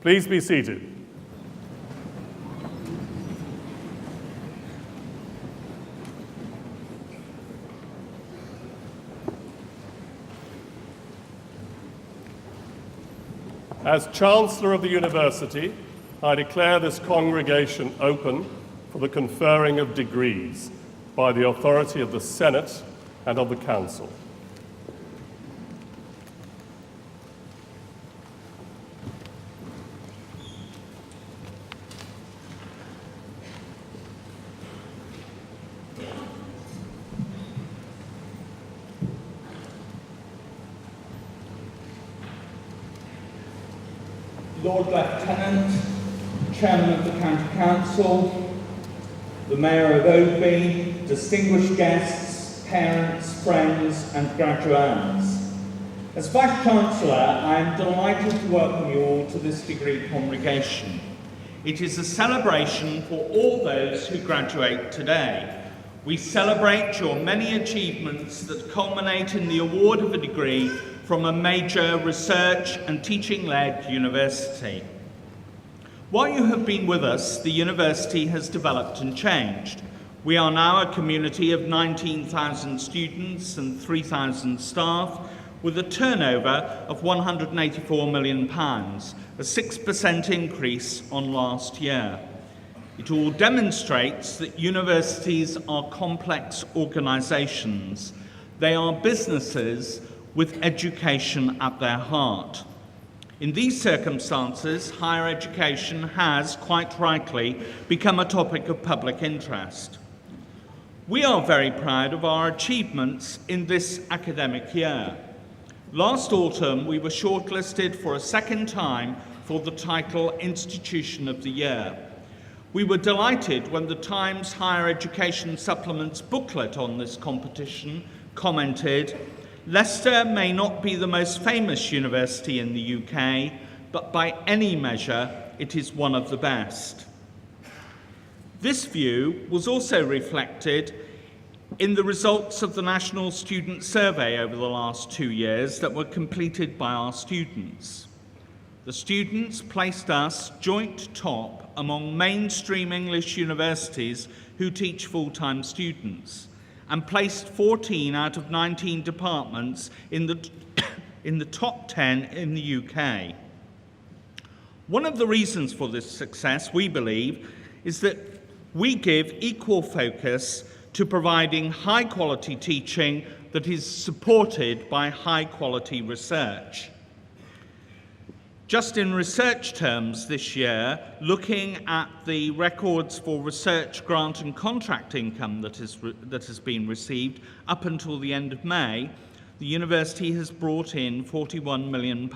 Please be seated. As Chancellor of the University, I declare this congregation open for the conferring of degrees by the authority of the Senate and of the Council. Lord Lieutenant, Chairman of the County Council, the Mayor of Oadby, distinguished guests, parents, friends and graduands. As Vice-Chancellor, I am delighted to welcome you all to this degree congregation. It is a celebration for all those who graduate today. We celebrate your many achievements that culminate in the award of a degree from a major research and teaching-led university. While you have been with us, the university has developed and changed. We are now a community of 19,000 students and 3,000 staff with a turnover of £184 million, a 6% increase on last year. It all demonstrates that universities are complex organisations. They are businesses with education at their heart. In these circumstances, higher education has, quite rightly, become a topic of public interest. We are very proud of our achievements in this academic year. Last autumn, we were shortlisted for a second time for the title Institution of the Year. We were delighted when the Times Higher Education Supplements booklet on this competition commented, "Leicester may not be the most famous university in the UK, but by any measure, it is one of the best." This view was also reflected in the results of the National Student Survey over the last 2 years that were completed by our students. The students placed us joint top among mainstream English universities who teach full-time students, and placed 14 out of 19 departments in the top 10 in the UK. One of the reasons for this success, we believe, is that we give equal focus to providing high-quality teaching that is supported by high-quality research. Just in research terms this year, looking at the records for research grant and contract income that has been received up until the end of May, the university has brought in £41 million.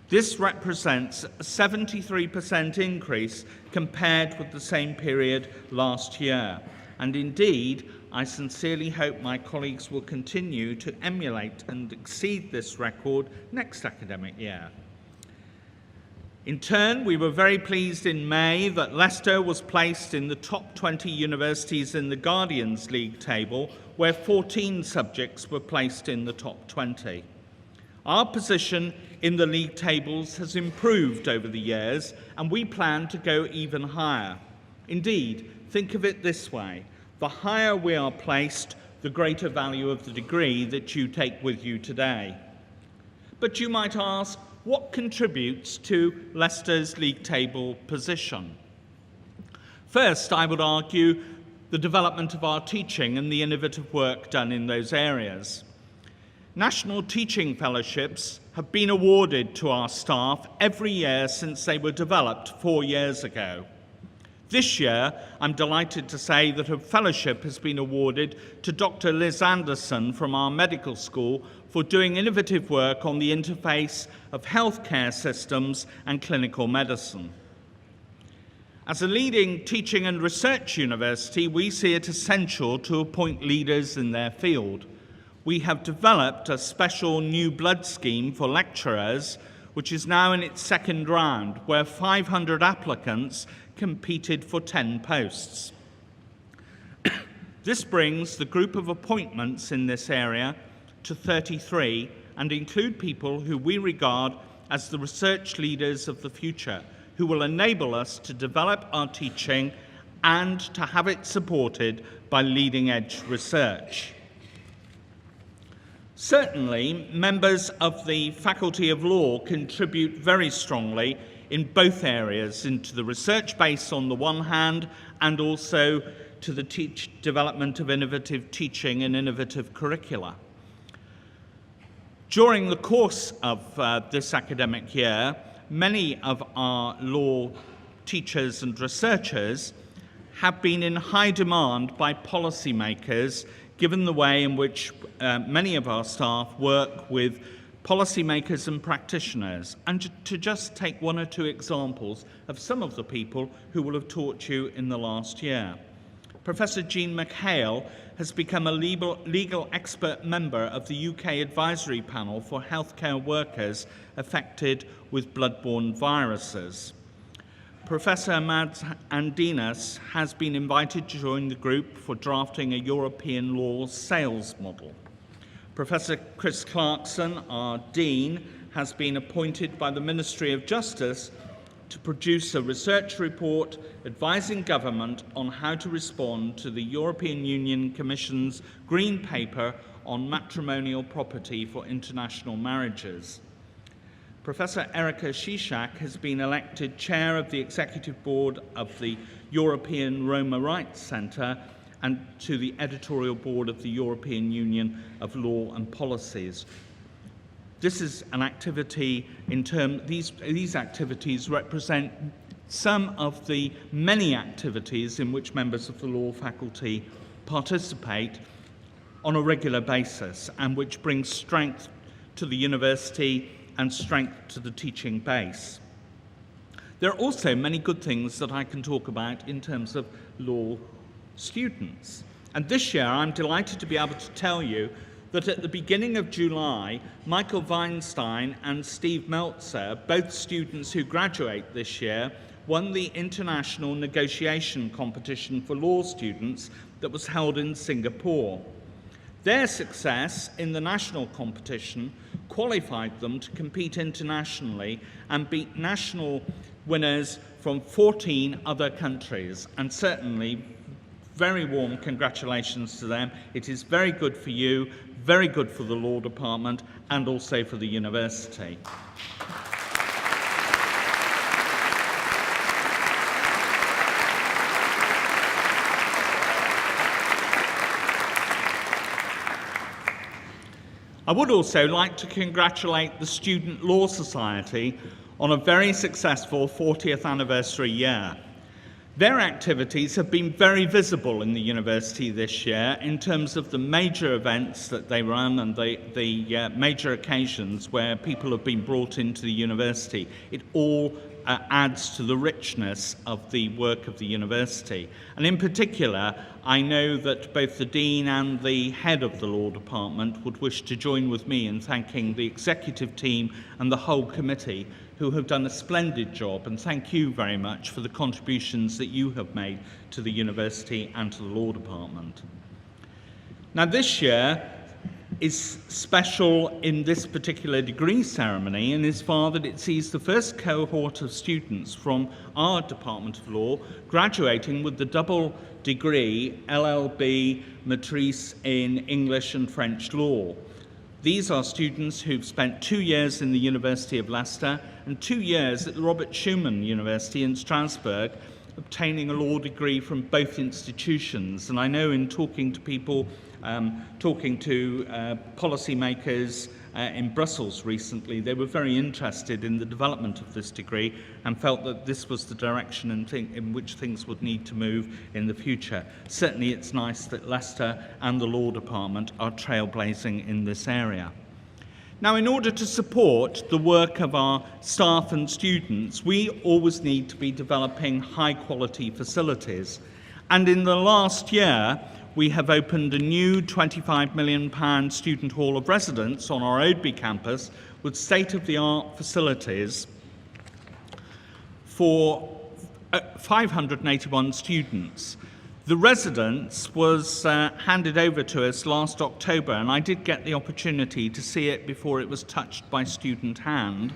This represents a 73% increase compared with the same period last year. And indeed, I sincerely hope my colleagues will continue to emulate and exceed this record next academic year. In turn, we were very pleased in May that Leicester was placed in the top 20 universities in the Guardian's League table, where 14 subjects were placed in the top 20. Our position in the league tables has improved over the years, and we plan to go even higher. Indeed, think of it this way: the higher we are placed, the greater value of the degree that you take with you today. But you might ask, what contributes to Leicester's league table position? First, I would argue the development of our teaching and the innovative work done in those areas. National teaching fellowships have been awarded to our staff every year since they were developed 4 years ago. This year, I'm delighted to say that a fellowship has been awarded to Dr. Liz Anderson from our medical school for doing innovative work on the interface of healthcare systems and clinical medicine. As a leading teaching and research university, we see it essential to appoint leaders in their field. We have developed a special new blood scheme for lecturers, which is now in its second round, where 500 applicants competed for 10 posts. This brings the group of appointments in this area to 33 and include people who we regard as the research leaders of the future, who will enable us to develop our teaching and to have it supported by leading-edge research. Certainly, members of the Faculty of Law contribute very strongly in both areas, into the research base on the one hand and also to the development of innovative teaching and innovative curricula. During the course of this academic year, many of our law teachers and researchers have been in high demand by policymakers, given the way in which many of our staff work with policymakers and practitioners. And to just take one or two examples of some of the people who will have taught you in the last year. Professor Jean McHale has become a legal expert member of the UK Advisory Panel for healthcare workers affected with bloodborne viruses. Professor Mads Andinas has been invited to join the group for drafting a European law sales model. Professor Chris Clarkson, our Dean, has been appointed by the Ministry of Justice to produce a research report advising government on how to respond to the European Union Commission's Green Paper on matrimonial property for international marriages. Professor Erika Shishak has been elected chair of the executive board of the European Roma Rights Centre and to the editorial board of the European Union of Law and Policies. This is an activity these activities represent some of the many activities in which members of the law faculty participate on a regular basis and which brings strength to the university and strength to the teaching base. There are also many good things that I can talk about in terms of law students. And this year I'm delighted to be able to tell you that at the beginning of July, Michael Weinstein and Steve Meltzer, both students who graduate this year, won the international negotiation competition for law students that was held in Singapore. Their success in the national competition qualified them to compete internationally and beat national winners from 14 other countries, and certainly very warm congratulations to them. It is very good for you, very good for the law department, and also for the university. I would also like to congratulate the Student Law Society on a very successful 40th anniversary year. Their activities have been very visible in the university this year in terms of the major events that they run and the major occasions where people have been brought into the university. It all adds to the richness of the work of the university. And in particular, I know that both the Dean and the head of the Law Department would wish to join with me in thanking the executive team and the whole committee who have done a splendid job, and thank you very much for the contributions that you have made to the university and to the Law Department. Now, this year is special in this particular degree ceremony in as far that it sees the first cohort of students from our Department of Law graduating with the double degree LLB Matrice in English and French law. These are students who've spent 2 years in the University of Leicester and 2 years at the Robert Schumann University in Strasbourg, obtaining a law degree from both institutions. And I know in talking to people, talking to policymakers in Brussels recently, they were very interested in the development of this degree and felt that this was the direction in which things would need to move in the future. Certainly it's nice that Leicester and the Law Department are trailblazing in this area. Now, in order to support the work of our staff and students, we always need to be developing high-quality facilities. And in the last year, we have opened a new £25 million student hall of residence on our Oadby campus with state-of-the-art facilities for 581 students. The residence was handed over to us last October, and I did get the opportunity to see it before it was touched by student hand.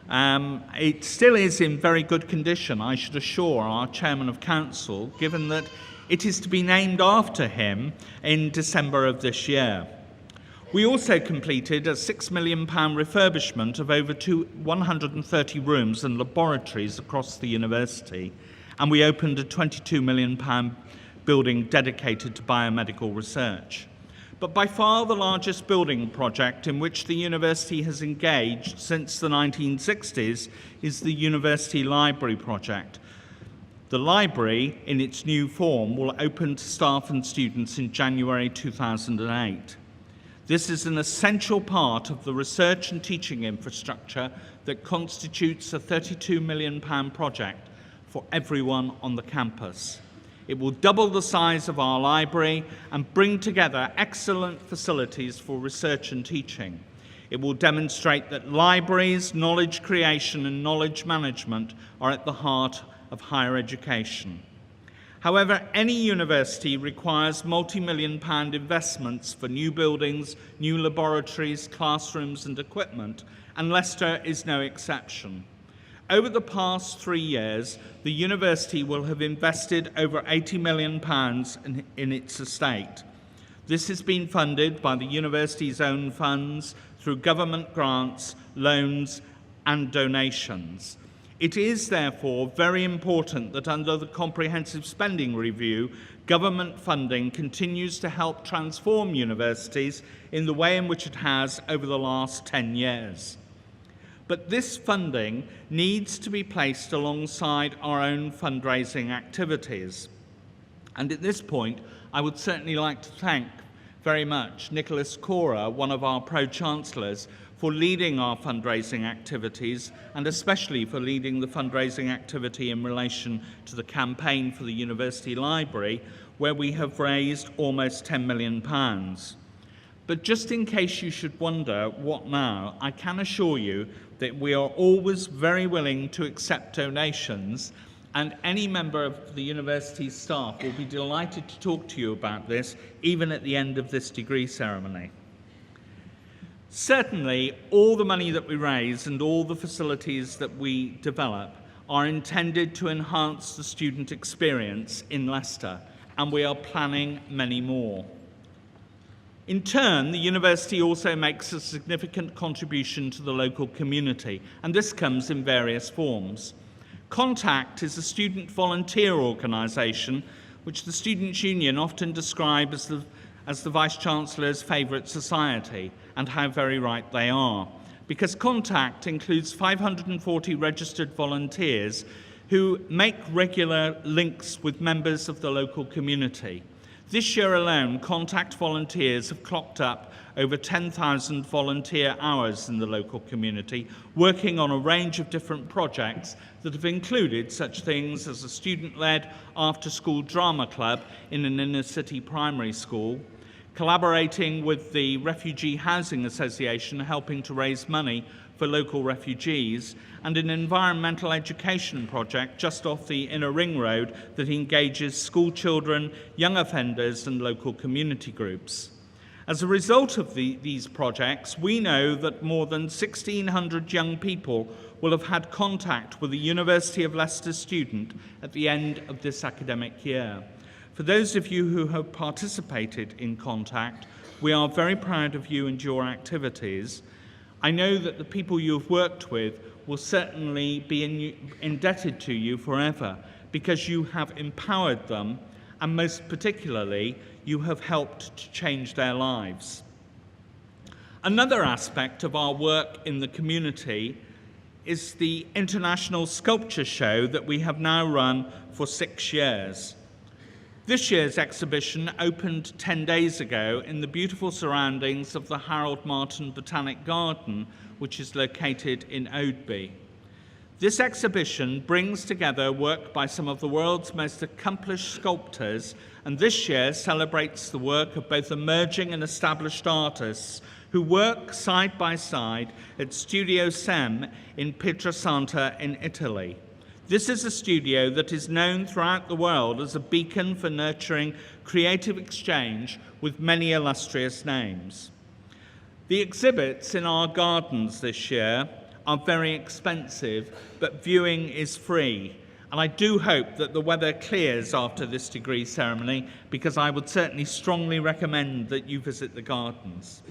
It still is in very good condition, I should assure our Chairman of Council, given that it is to be named after him in December of this year. We also completed a £6 million refurbishment of over 130 rooms and laboratories across the university, and we opened a £22 million building dedicated to biomedical research. But by far the largest building project in which the university has engaged since the 1960s is the University Library project. The library, in its new form, will open to staff and students in January 2008. This is an essential part of the research and teaching infrastructure that constitutes a £32 million project for everyone on the campus. It will double the size of our library and bring together excellent facilities for research and teaching. It will demonstrate that libraries, knowledge creation and knowledge management are at the heart of higher education. However, any university requires multi-million-pound investments for new buildings, new laboratories, classrooms and equipment, and Leicester is no exception. Over the past 3 years, the university will have invested over £80 million in its estate. This has been funded by the university's own funds through government grants, loans and donations. It is therefore very important that under the Comprehensive Spending Review, government funding continues to help transform universities in the way in which it has over the last 10 years. But this funding needs to be placed alongside our own fundraising activities. And at this point, I would certainly like to thank very much Nicholas Cora, one of our Pro-Chancellors, for leading our fundraising activities, and especially for leading the fundraising activity in relation to the campaign for the University Library, where we have raised almost £10 million. But just in case you should wonder what now, I can assure you that we are always very willing to accept donations, and any member of the university staff will be delighted to talk to you about this, even at the end of this degree ceremony. Certainly, all the money that we raise and all the facilities that we develop are intended to enhance the student experience in Leicester, and we are planning many more. In turn, the university also makes a significant contribution to the local community, and this comes in various forms. Contact is a student volunteer organisation which the Students' Union often describe as as the Vice-Chancellor's favourite society, and how very right they are, because Contact includes 540 registered volunteers who make regular links with members of the local community. This year alone, Contact volunteers have clocked up over 10,000 volunteer hours in the local community, working on a range of different projects that have included such things as a student-led after-school drama club in an inner-city primary school, collaborating with the Refugee Housing Association, helping to raise money for local refugees, and an environmental education project just off the Inner Ring Road that engages school children, young offenders, and local community groups. As a result of these projects, we know that more than 1,600 young people will have had contact with a University of Leicester student at the end of this academic year. For those of you who have participated in Contact, we are very proud of you and your activities. I know that the people you have worked with will certainly be indebted to you forever, because you have empowered them, and most particularly, you have helped to change their lives. Another aspect of our work in the community is the International Sculpture Show that we have now run for 6 years. This year's exhibition opened 10 days ago in the beautiful surroundings of the Harold Martin Botanic Garden, which is located in Oadby. This exhibition brings together work by some of the world's most accomplished sculptors, and this year celebrates the work of both emerging and established artists who work side by side at Studio Sem in Pietrasanta in Italy. This is a studio that is known throughout the world as a beacon for nurturing creative exchange with many illustrious names. The exhibits in our gardens this year are very expensive, but viewing is free. And I do hope that the weather clears after this degree ceremony, because I would certainly strongly recommend that you visit the gardens.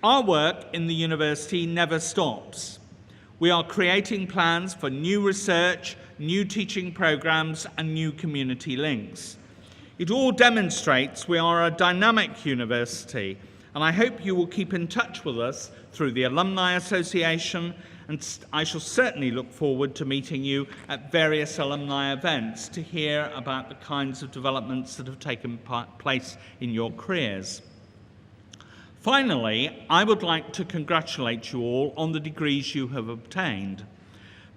Our work in the university never stops. We are creating plans for new research, new teaching programs, and new community links. It all demonstrates we are a dynamic university, and I hope you will keep in touch with us through the Alumni Association, and I shall certainly look forward to meeting you at various alumni events to hear about the kinds of developments that have taken place in your careers. Finally, I would like to congratulate you all on the degrees you have obtained.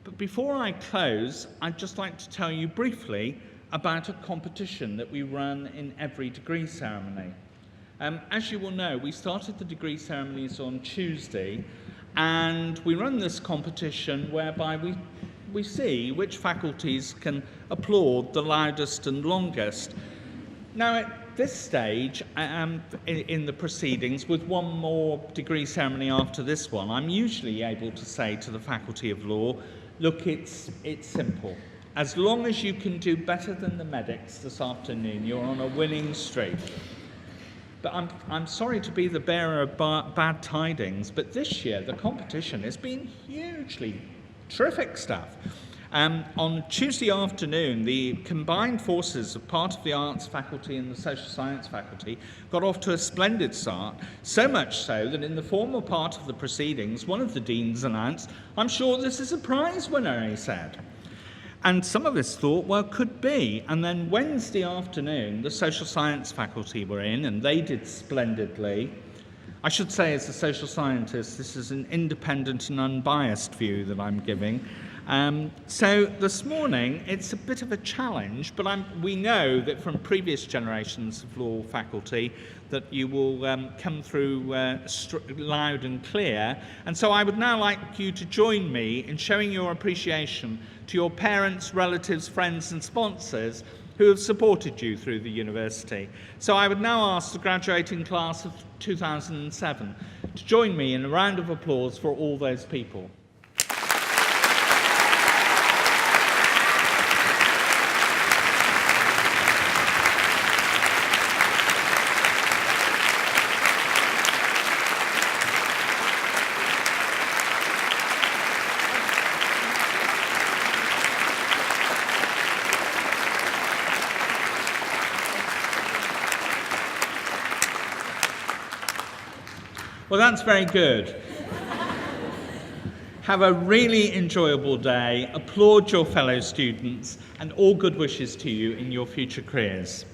But before I close, I'd just like to tell you briefly about a competition that we run in every degree ceremony. As you will know, we started the degree ceremonies on Tuesday, and we run this competition whereby we see which faculties can applaud the loudest and longest. Now, at this stage, in the proceedings, with one more degree ceremony after this one, I'm usually able to say to the Faculty of Law, look, it's simple. As long as you can do better than the medics this afternoon, you're on a winning streak. But I'm sorry to be the bearer of bad tidings, but this year the competition has been hugely terrific stuff. On Tuesday afternoon, the combined forces of part of the arts faculty and the social science faculty got off to a splendid start, so much so that in the formal part of the proceedings, one of the deans announced, "I'm sure this is a prize winner," he said. And some of us thought, well, could be. And then Wednesday afternoon, the social science faculty were in, and they did splendidly. I should say, as a social scientist, this is an independent and unbiased view that I'm giving. So this morning, it's a bit of a challenge, but we know that from previous generations of law faculty that you will come through loud and clear. And so I would now like you to join me in showing your appreciation to your parents, relatives, friends, and sponsors who have supported you through the university. So I would now ask the graduating class of 2007 to join me in a round of applause for all those people. Well, that's very good. Have a really enjoyable day, applaud your fellow students, and all good wishes to you in your future careers.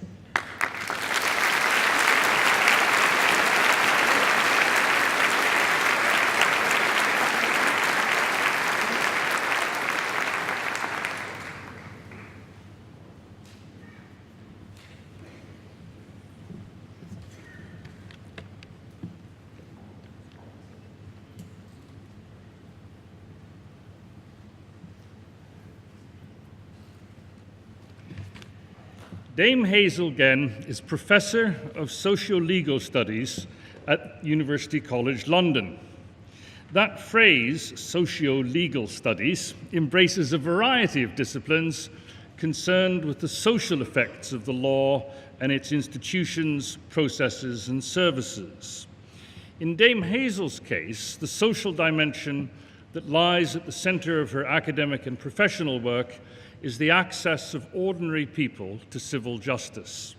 Dame Hazel Genn is Professor of Socio-Legal Studies at University College London. That phrase, socio-legal studies, embraces a variety of disciplines concerned with the social effects of the law and its institutions, processes, and services. In Dame Hazel's case, the social dimension that lies at the center of her academic and professional work is the access of ordinary people to civil justice.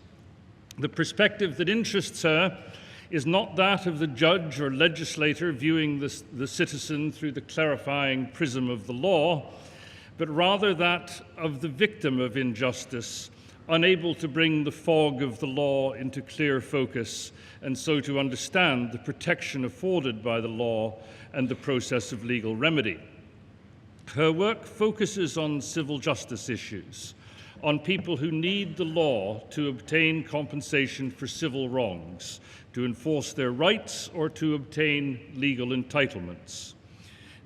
The perspective that interests her is not that of the judge or legislator viewing the citizen through the clarifying prism of the law, but rather that of the victim of injustice, unable to bring the fog of the law into clear focus, and so to understand the protection afforded by the law and the process of legal remedy. Her work focuses on civil justice issues, on people who need the law to obtain compensation for civil wrongs, to enforce their rights, or to obtain legal entitlements.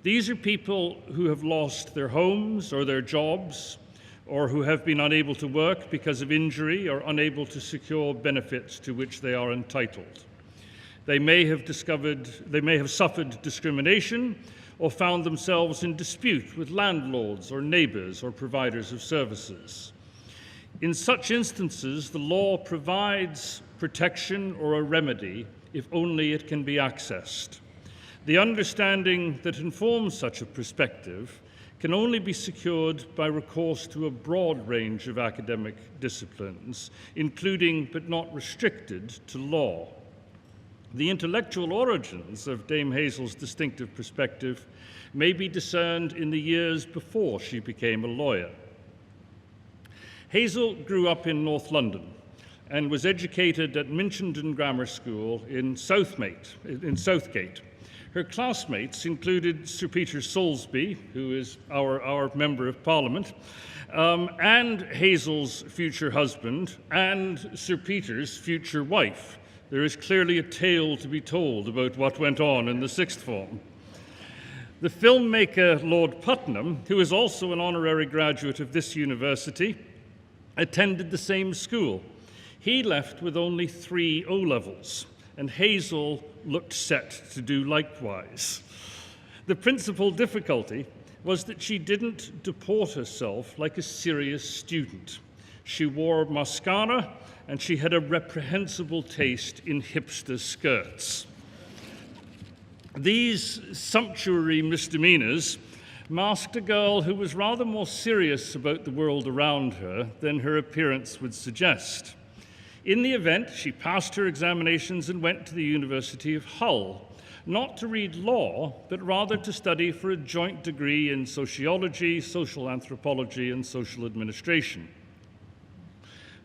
These are people who have lost their homes or their jobs, or who have been unable to work because of injury or unable to secure benefits to which they are entitled. They may have suffered discrimination or found themselves in dispute with landlords or neighbors or providers of services. In such instances, the law provides protection or a remedy if only it can be accessed. The understanding that informs such a perspective can only be secured by recourse to a broad range of academic disciplines, including but not restricted to law. The intellectual origins of Dame Hazel's distinctive perspective may be discerned in the years before she became a lawyer. Hazel grew up in North London and was educated at Minchendon Grammar School in Southgate. Her classmates included Sir Peter Soulsby, who is our Member of Parliament, and Hazel's future husband, and Sir Peter's future wife. There is clearly a tale to be told about what went on in the sixth form. The filmmaker Lord Putnam, who is also an honorary graduate of this university, attended the same school. He left with only 3 O-levels, and Hazel looked set to do likewise. The principal difficulty was that she didn't deport herself like a serious student. She wore mascara, and she had a reprehensible taste in hipster skirts. These sumptuary misdemeanors masked a girl who was rather more serious about the world around her than her appearance would suggest. In the event, she passed her examinations and went to the University of Hull, not to read law, but rather to study for a joint degree in sociology, social anthropology, and social administration.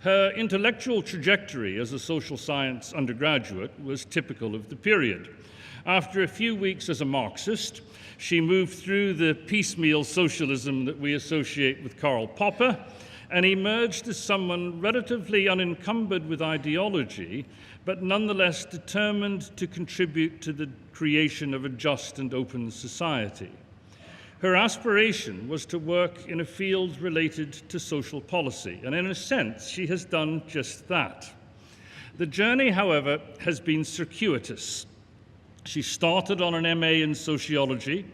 Her intellectual trajectory as a social science undergraduate was typical of the period. After a few weeks as a Marxist, she moved through the piecemeal socialism that we associate with Karl Popper and emerged as someone relatively unencumbered with ideology, but nonetheless determined to contribute to the creation of a just and open society. Her aspiration was to work in a field related to social policy, and in a sense, she has done just that. The journey, however, has been circuitous. She started on an MA in sociology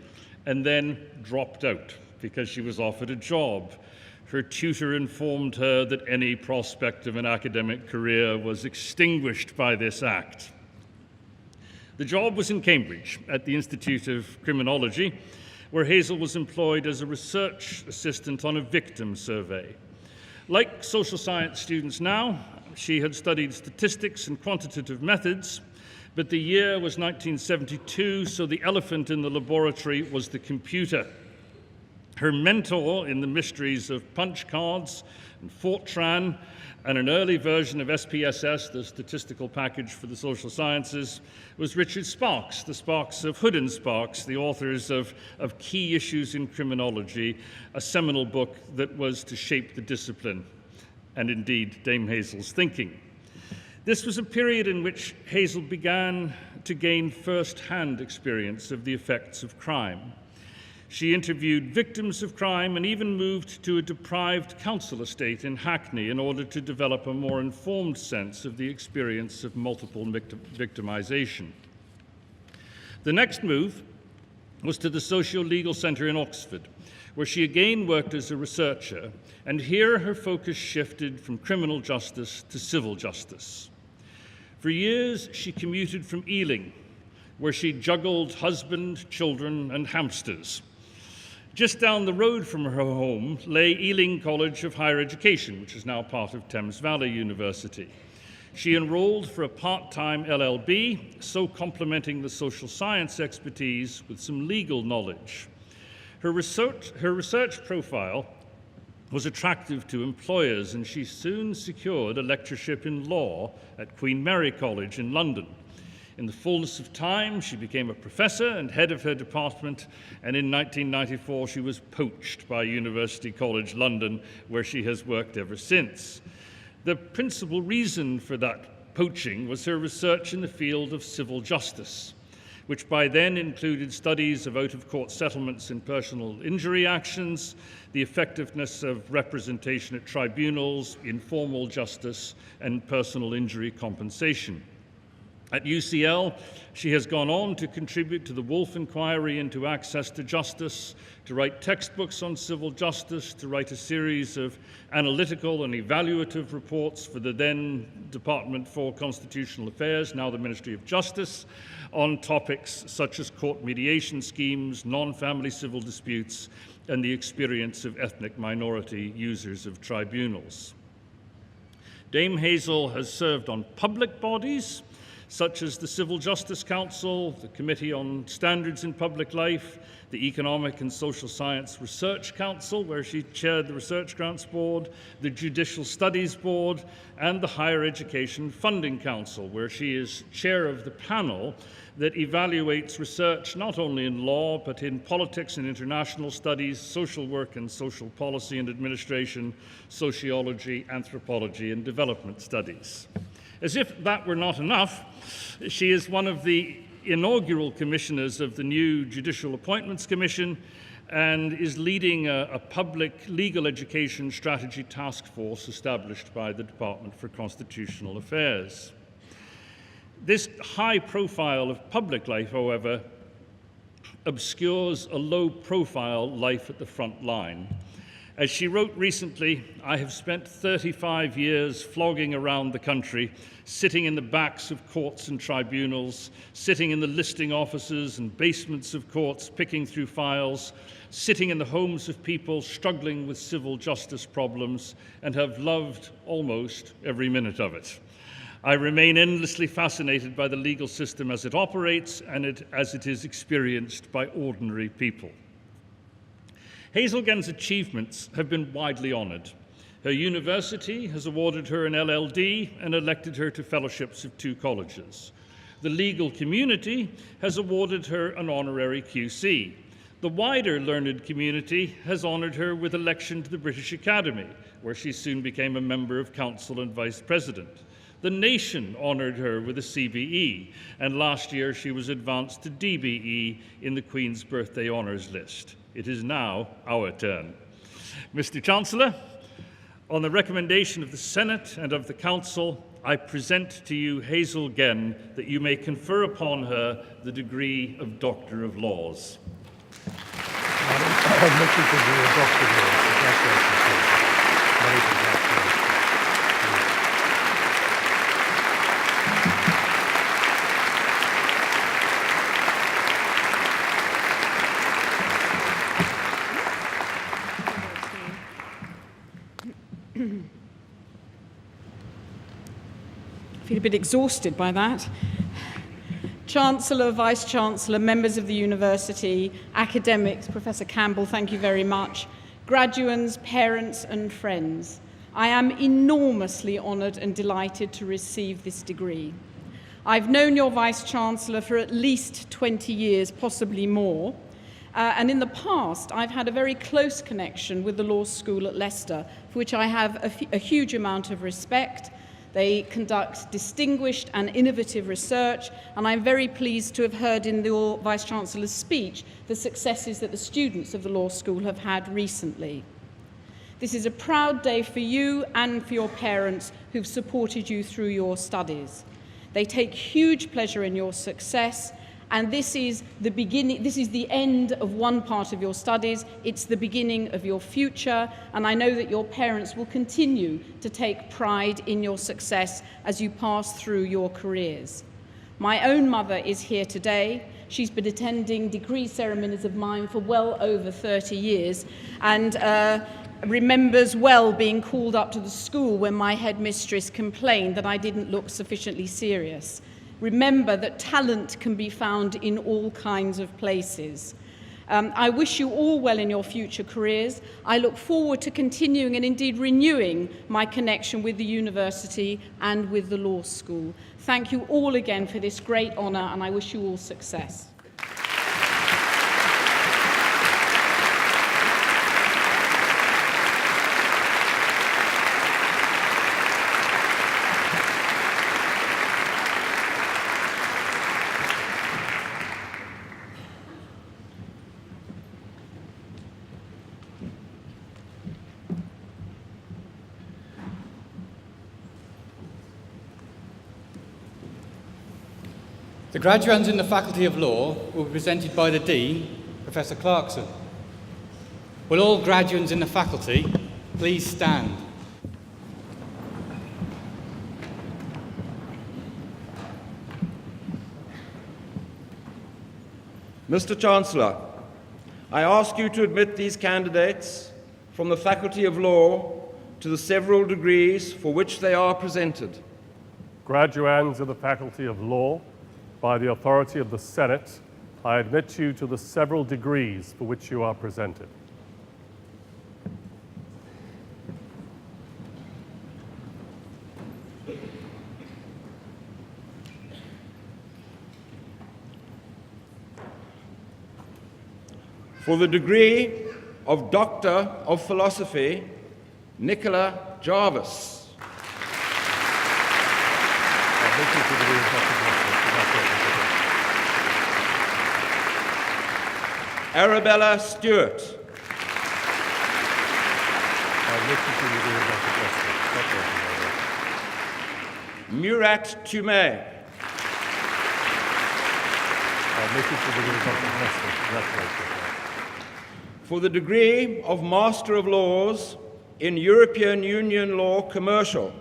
and then dropped out because she was offered a job. Her tutor informed her that any prospect of an academic career was extinguished by this act. The job was in Cambridge at the Institute of Criminology, where Hazel was employed as a research assistant on a victim survey. Like social science students now, she had studied statistics and quantitative methods, But the year was 1972, so the elephant in the laboratory was the computer. Her mentor in the mysteries of punch cards and Fortran and an early version of SPSS, the statistical package for the social sciences, was Richard Sparks, the Sparks of Hood and Sparks, the authors of Key Issues in Criminology, a seminal book that was to shape the discipline, and indeed Dame Hazel's thinking. This was a period in which Hazel began to gain first-hand experience of the effects of crime. She interviewed victims of crime and even moved to a deprived council estate in Hackney in order to develop a more informed sense of the experience of multiple victimization. The next move was to the Socio-Legal Centre in Oxford, where she again worked as a researcher, and here her focus shifted from criminal justice to civil justice. For years, she commuted from Ealing, where she juggled husband, children, and hamsters. Just down the road from her home lay Ealing College of Higher Education, which is now part of Thames Valley University. She enrolled for a part-time LLB, so complementing the social science expertise with some legal knowledge. Her research profile was attractive to employers, and she soon secured a lectureship in law at Queen Mary College in London. In the fullness of time, she became a professor and head of her department, and in 1994 she was poached by University College London, where she has worked ever since. The principal reason for that poaching was her research in the field of civil justice, which by then included studies of out-of-court settlements in personal injury actions, the effectiveness of representation at tribunals, informal justice, and personal injury compensation. At UCL, she has gone on to contribute to the Wolf Inquiry into Access to Justice, to write textbooks on civil justice, to write a series of analytical and evaluative reports for the then Department for Constitutional Affairs, now the Ministry of Justice, on topics such as court mediation schemes, non-family civil disputes, and the experience of ethnic minority users of tribunals. Dame Hazel has served on public bodies, such as the Civil Justice Council, the Committee on Standards in Public Life, the Economic and Social Science Research Council, where she chaired the Research Grants Board, the Judicial Studies Board, and the Higher Education Funding Council, where she is chair of the panel that evaluates research not only in law, but in politics and international studies, social work and social policy and administration, sociology, anthropology, and development studies. As if that were not enough, she is one of the inaugural commissioners of the new Judicial Appointments Commission and is leading a public legal education strategy task force established by the Department for Constitutional Affairs. This high profile of public life, however, obscures a low-profile life at the front line. As she wrote recently, I have spent 35 years flogging around the country, sitting in the backs of courts and tribunals, sitting in the listing offices and basements of courts, picking through files, sitting in the homes of people struggling with civil justice problems, and have loved almost every minute of it. I remain endlessly fascinated by the legal system as it operates and as it is experienced by ordinary people. Hazel Genn's achievements have been widely honored. Her university has awarded her an LLD and elected her to fellowships of 2 colleges. The legal community has awarded her an honorary QC. The wider learned community has honored her with election to the British Academy, where she soon became a member of council and vice president. The nation honored her with a CBE, and last year she was advanced to DBE in the Queen's Birthday Honours List. It is now our turn. Mr. Chancellor, on the recommendation of the Senate and of the Council, I present to you Hazel Genn that you may confer upon her the degree of Doctor of Laws. I feel a bit exhausted by that. Chancellor, Vice-Chancellor, members of the university, academics, Professor Campbell, thank you very much, graduands, parents and friends. I am enormously honoured and delighted to receive this degree. I've known your Vice-Chancellor for at least 20 years, possibly more, and in the past I've had a very close connection with the law school at Leicester, for which I have a huge amount of respect. They conduct distinguished and innovative research, and I'm very pleased to have heard in your Vice-Chancellor's speech the successes that the students of the law school have had recently. This is a proud day for you and for your parents who've supported you through your studies. They take huge pleasure in your success, and this is the end of one part of your studies. It's the beginning of your future, and I know that your parents will continue to take pride in your success as you pass through your careers. My own mother is here today. She's been attending degree ceremonies of mine for well over 30 years, and remembers well being called up to the school when my headmistress complained that I didn't look sufficiently serious. Remember that talent can be found in all kinds of places. I wish you all well in your future careers. I look forward to continuing and indeed renewing my connection with the university and with the law school. Thank you all again for this great honour, and I wish you all success. The graduands in the Faculty of Law will be presented by the Dean, Professor Clarkson. Will all graduands in the faculty please stand? Mr. Chancellor, I ask you to admit these candidates from the Faculty of Law to the several degrees for which they are presented. Graduands of the Faculty of Law, by the authority of the Senate, I admit you to the several degrees for which you are presented. For the degree of Doctor of Philosophy, Nicola Jarvis. Arabella Stewart. Murat Tumay. For the degree of Master of Laws in European Union Law Commercial,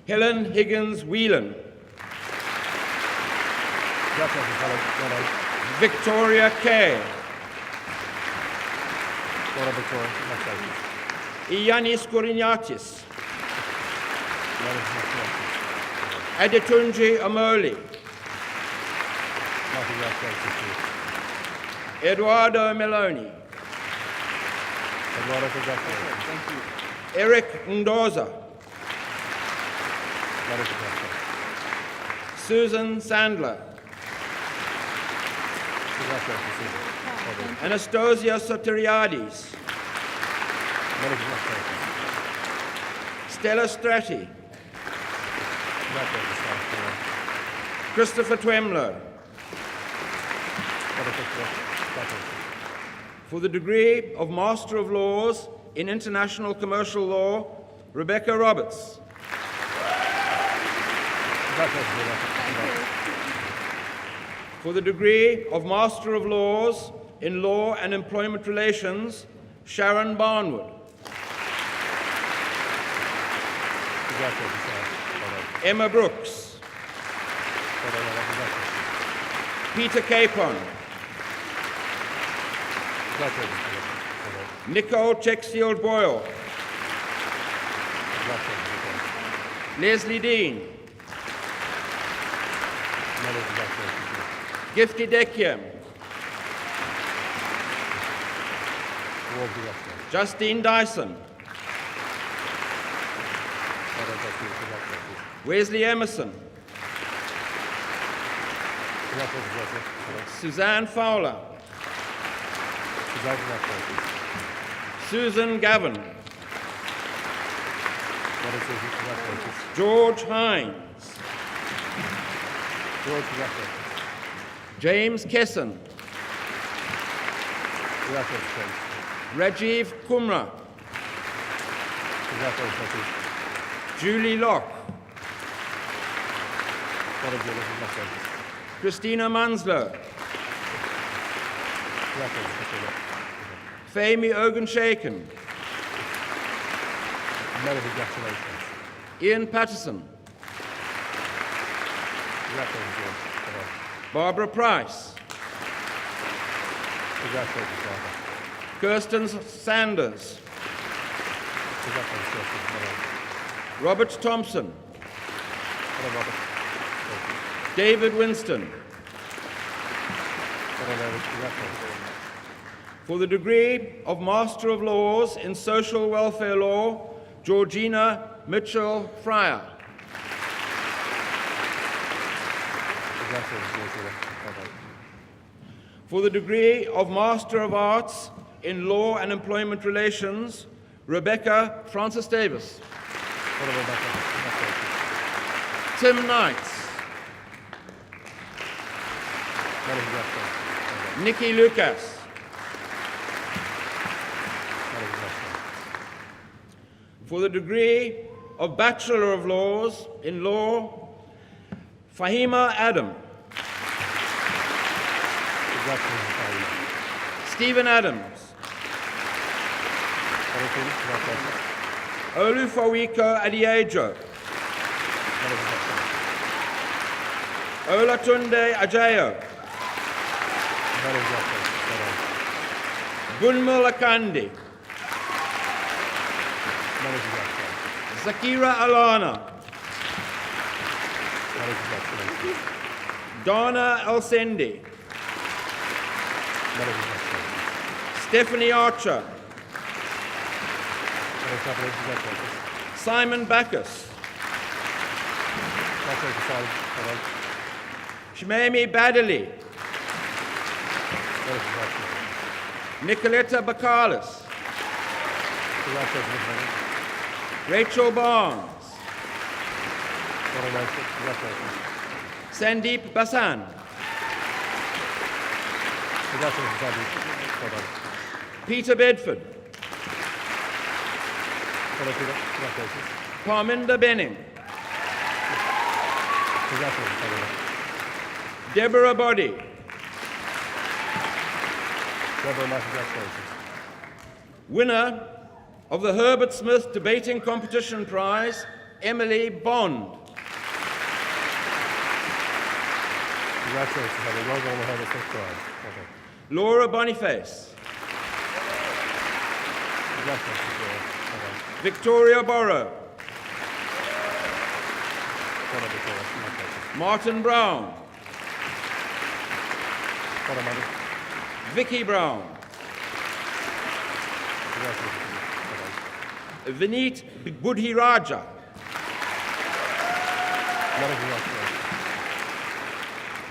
Helen Higgins Whelan. Victoria Kay. Ioannis Kouriniatis. Adetunji Amoli. Eduardo Meloni. Eric Ndoza. Susan Sandler. Anastasia Soteriadis. Stella Stratti. Christopher Twemlow. For the degree of Master of Laws in International Commercial Law, Rebecca Roberts. For the degree of Master of Laws in Law and Employment Relations, Sharon Barnwood. Emma Brooks. Peter Capon. Nicole Checkfield Boyle. Leslie Dean. Gifty Dekiem, Justine Dyson, Wesley Emerson, Suzanne Fowler, Susan Gavin, George Hines, James Kesson, Rajiv Kumra, Julie Locke, Christina Manslow, Femi Ogenshaken, Ian Patterson, Barbara Price, Kirsten Sanders, Robert Thompson, David Winston. For the degree of Master of Laws in Social Welfare Law, Georgina Mitchell Fryer. For the degree of Master of Arts in Law and Employment Relations, Rebecca Francis Davis. Tim Knights. Nikki Lucas. For the degree of Bachelor of Laws in Law, Fahima Adam. Stephen Adams. Olufawiko Adiejo. Olatunde Ajayo. Bunmul Akandi. Zakira Alana. Donna Elsendi. Stephanie Archer. Simon Backus. Shmemi Badali. Nicoletta Bakalis. Rachel Barnes. Sandeep Basan. Peter Bedford. Parminda Benning. Deborah Boddy. Winner of the Herbert Smith Debating Competition Prize, Emily Bond. Laura Boniface. Victoria Borrow. Martin Brown. Vicky Brown. Vineet Budhiraja.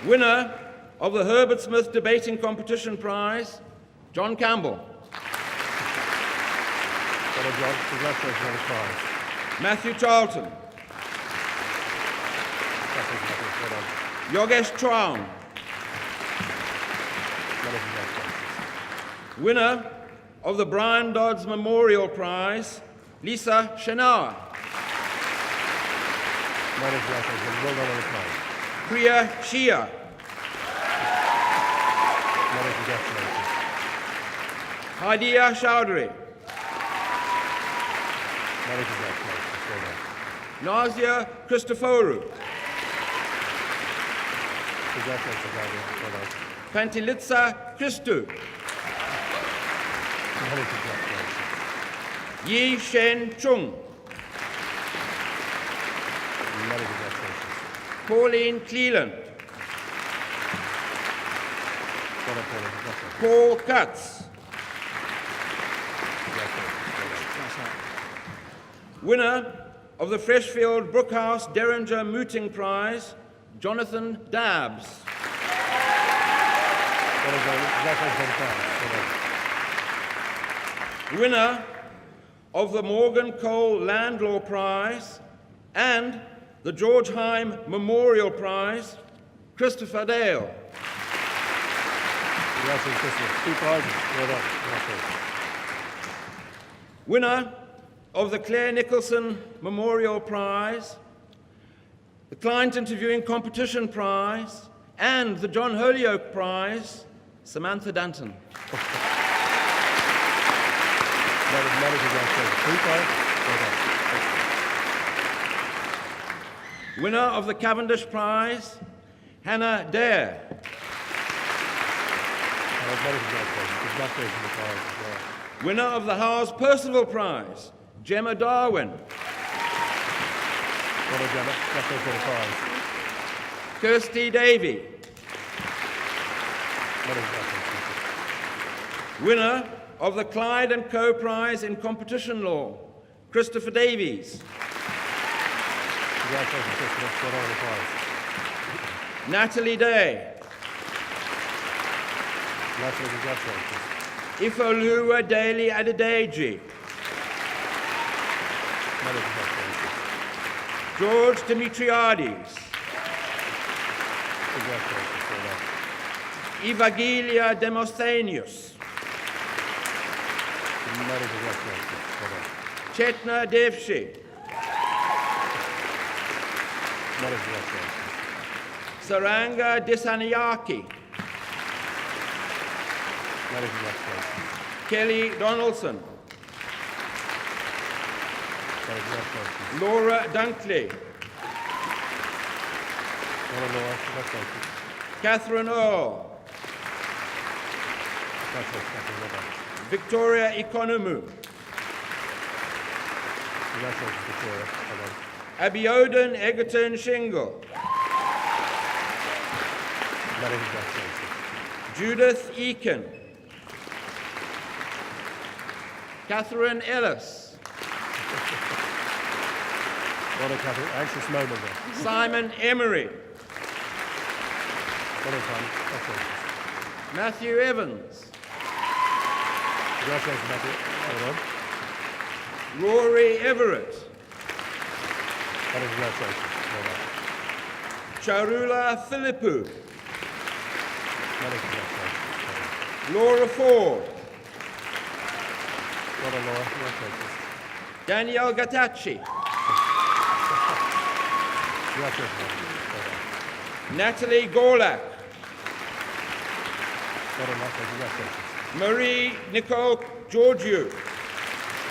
Winner of the Herbert Smith Debating Competition Prize, John Campbell. Matthew Charlton. Yogesh Chauhan. Winner of the Brian Dodds Memorial Prize, Lisa Shenar. Priya Shia. Hadiya Chowdhury. Nazia Christoforou. Pantilitsa Christou. Yi Shen Chung. Pauline Cleland. Paul Cutts. Winner of the Freshfield Brookhouse Derringer Mooting Prize, Jonathan Dabbs. Winner of the Morgan Cole Land Law Prize and the George Heim Memorial Prize, Christopher Dale. Winner of the Claire Nicholson Memorial Prize, the Client Interviewing Competition Prize, and the John Holyoake Prize, Samantha Danton. Winner of the Cavendish Prize, Hannah Dare. Winner of the Howes Percival Prize, Gemma Darwin. Kirsty Davey. Winner of the Clyde and Co Prize in Competition Law, Christopher Davies. Natalie Day. Ifeoluwa Daly Adedeji. George Dimitriades. Evangelia Demosthenius. Chetna Devshi. Saranga Disaniaki. Kelly Donaldson. Laura Dunkley. Catherine Earl. Victoria Economou. Abiodun Egerton Shingle. Judith Eakin. Catherine Ellis. What a anxious moment there. Simon Emery. Matthew Evans. Congratulations, Matthew. Well done. Rory Everett. Congratulations. Well done. Charula Philippou. Congratulations. Laura Ford. Well done, Laura. Congratulations. Danielle Gattacci. Congratulations, Matthew. Well done. Natalie Gorlak. Well done, Matthew. Congratulations. Marie Nicole Georgiou.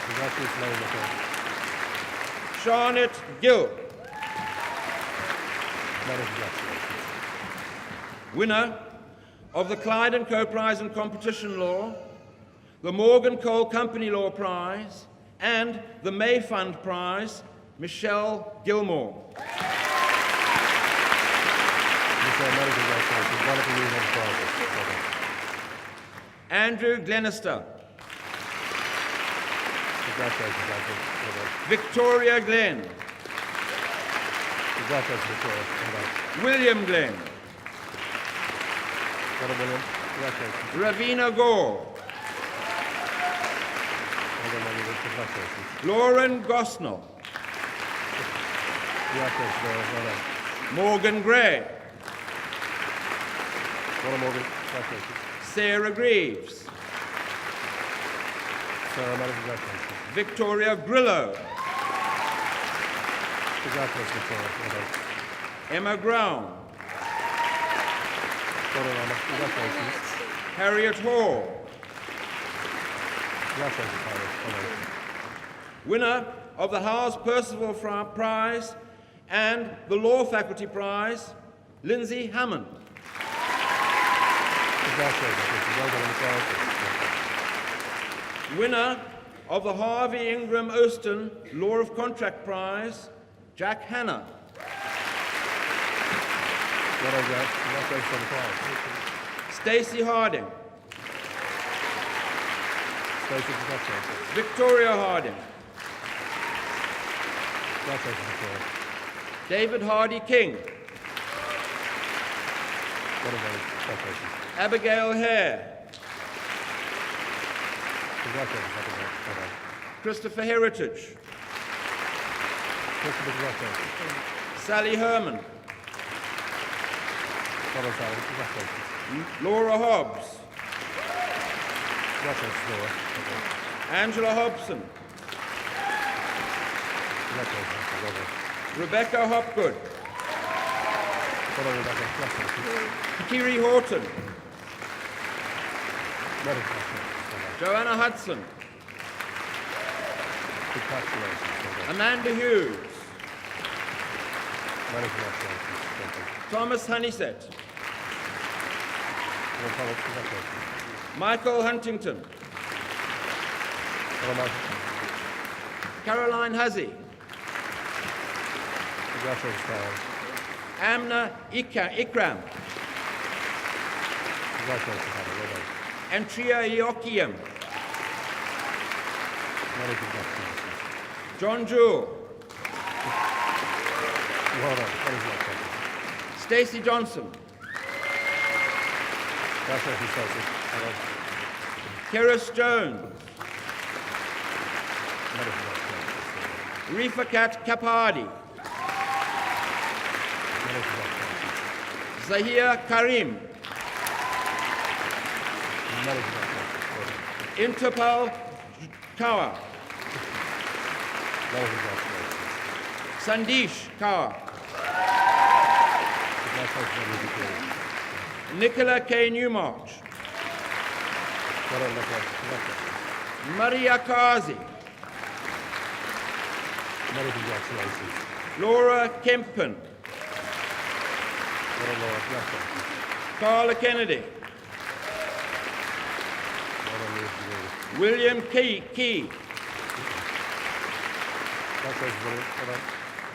Congratulations, Larry Nicole. Charlotte Gill. Congratulations. Winner of the Clyde and Co Prize in Competition Law, the Morgan Cole Company Law Prize, and the May Fund Prize, Michelle Gilmore. Andrew Glenister. Congratulations, Andrew. Well done. Victoria Glenn. Congratulations, Victoria. Well done. William Glenn. Well done, William. Congratulations. Ravina Gore. Well done, William. Congratulations. Lauren Gosnell. Congratulations, Laura. Well done. Morgan Gray. Well done, Morgan. Congratulations. Sarah Greaves. Sarah, many congratulations. Victoria Grillo. Congratulations, Victoria. Well done. Emma Brown. Well done, Emma. Congratulations. Harriet Hall. Congratulations, Harriet. Well done. Winner of the Howes Percival Prize and the Law Faculty Prize, Lindsay Hammond. Congratulations. Well done on the prize. Winner of the Harvey Ingram Austin Law of Contract Prize, Jack Hanna. Well done, Jack. Congratulations on the prize. Stacey Harding. Victoria Harding. David Hardy King. Abigail Hare. Christopher Heritage. Sally Herman. Laura Hobbs. Angela Hobson. Rebecca Hopgood. Kiri Horton. Joanna Hudson. Amanda Hughes. Thomas Honeysett. Michael Huntington. Caroline Huzzy. Amna Ikram. Antria Iokiam. John Jewell. Stacey Johnson. Keris Jones. Rifakat Kapadi. Zahir Karim. Interpal Kaur. Sandesh Kaur. Nicola K. Newmarch. Maria Kazi. Laura Kempen. Carla Kennedy. William Key.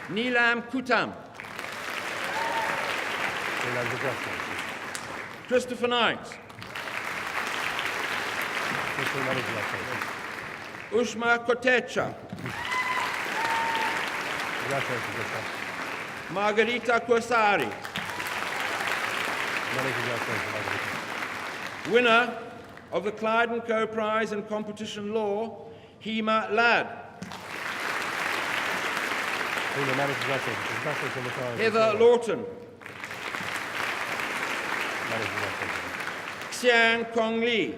Neelam Kutam. Christopher Knight. Ushma Kotecha. Margarita Corsari. Winner of the Clyde & Co Prize in Competition Law, Hema Ladd. Heather Lawton. Xiang Kong Lee.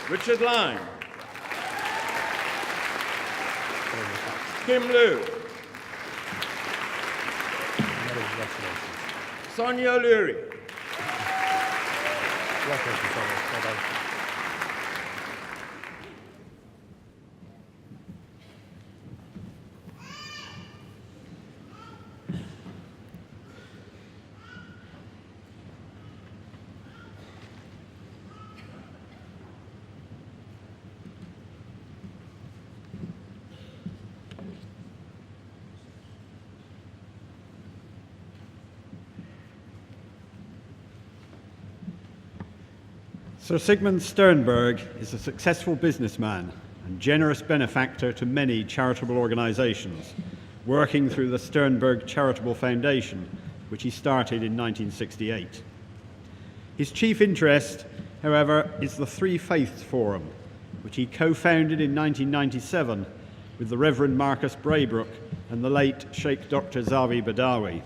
Richard Lyne. Kim Liu. Sonia Lurie. Sir Sigmund Sternberg is a successful businessman and generous benefactor to many charitable organisations, working through the Sternberg Charitable Foundation, which he started in 1968. His chief interest, however, is the Three Faiths Forum, which he co-founded in 1997 with the Reverend Marcus Braybrook and the late Sheikh Dr. Zawi Badawi.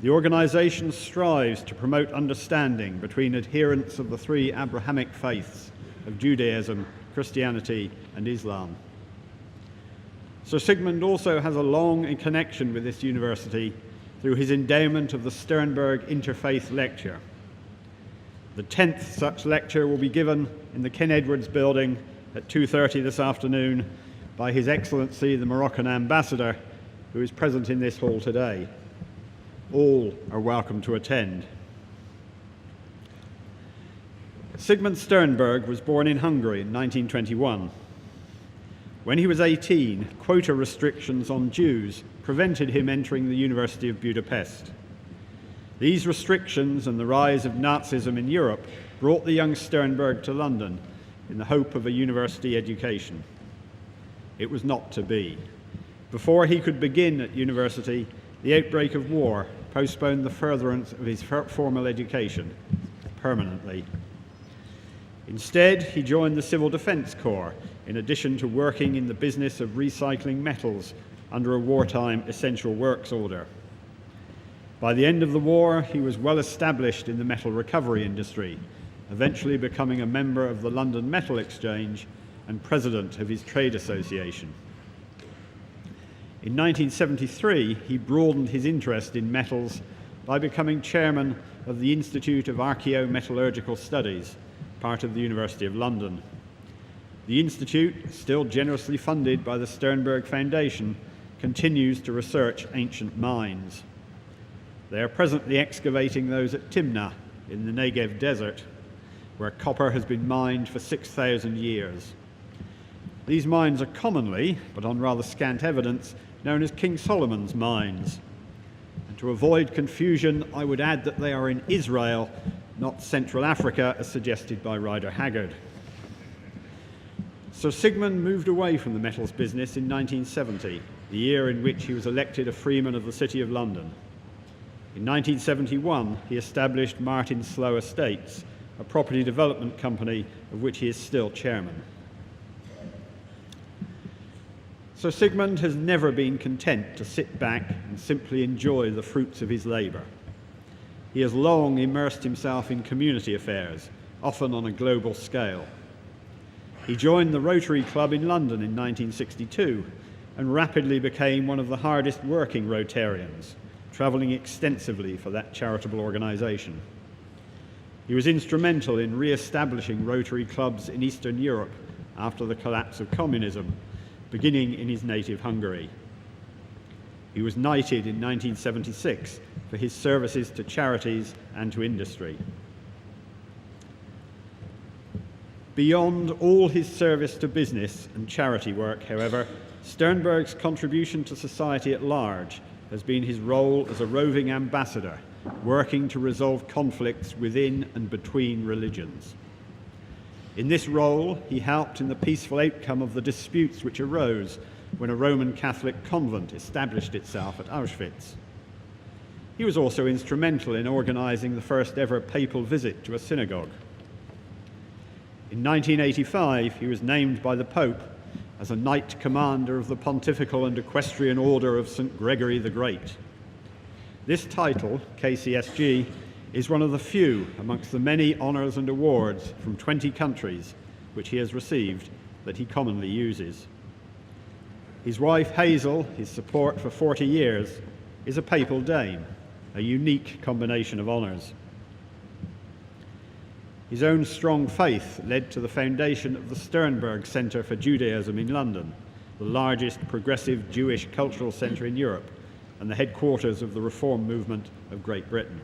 The organisation strives to promote understanding between adherents of the three Abrahamic faiths of Judaism, Christianity and Islam. Sir Sigmund also has a long connection with this university through his endowment of the Sternberg Interfaith Lecture. The 10th such lecture will be given in the Ken Edwards building at 2:30 this afternoon by His Excellency the Moroccan Ambassador, who is present in this hall today. All are welcome to attend. Sigmund Sternberg was born in Hungary in 1921. When he was 18, quota restrictions on Jews prevented him entering the University of Budapest. These restrictions and the rise of Nazism in Europe brought the young Sternberg to London in the hope of a university education. It was not to be. Before he could begin at university, the outbreak of war postponed the furtherance of his formal education permanently. Instead, he joined the Civil Defence Corps, in addition to working in the business of recycling metals under a wartime essential works order. By the end of the war, he was well established in the metal recovery industry, eventually becoming a member of the London Metal Exchange and president of his trade association. In 1973, he broadened his interest in metals by becoming chairman of the Institute of Archaeometallurgical Studies, part of the University of London. The Institute, still generously funded by the Sternberg Foundation, continues to research ancient mines. They are presently excavating those at Timna in the Negev desert, where copper has been mined for 6,000 years. These mines are commonly, but on rather scant evidence, known as King Solomon's mines. And to avoid confusion, I would add that they are in Israel, not Central Africa, as suggested by Rider Haggard. Sir Sigmund moved away from the metals business in 1970, the year in which he was elected a Freeman of the City of London. In 1971, he established Martin Slow Estates, a property development company of which he is still chairman. Sir Sigmund has never been content to sit back and simply enjoy the fruits of his labour. He has long immersed himself in community affairs, often on a global scale. He joined the Rotary Club in London in 1962 and rapidly became one of the hardest working Rotarians, travelling extensively for that charitable organisation. He was instrumental in re-establishing Rotary clubs in Eastern Europe after the collapse of communism, beginning in his native Hungary. He was knighted in 1976 for his services to charities and to industry. Beyond all his service to business and charity work, however, Sternberg's contribution to society at large has been his role as a roving ambassador, working to resolve conflicts within and between religions. In this role, he helped in the peaceful outcome of the disputes which arose when a Roman Catholic convent established itself at Auschwitz. He was also instrumental in organising the first ever papal visit to a synagogue. In 1985, he was named by the Pope as a Knight Commander of the Pontifical and Equestrian Order of St. Gregory the Great. This title, KCSG, is one of the few amongst the many honours and awards from 20 countries which he has received that he commonly uses. His wife Hazel, his support for 40 years, is a papal dame, a unique combination of honours. His own strong faith led to the foundation of the Sternberg Centre for Judaism in London, the largest progressive Jewish cultural centre in Europe and the headquarters of the Reform movement of Great Britain.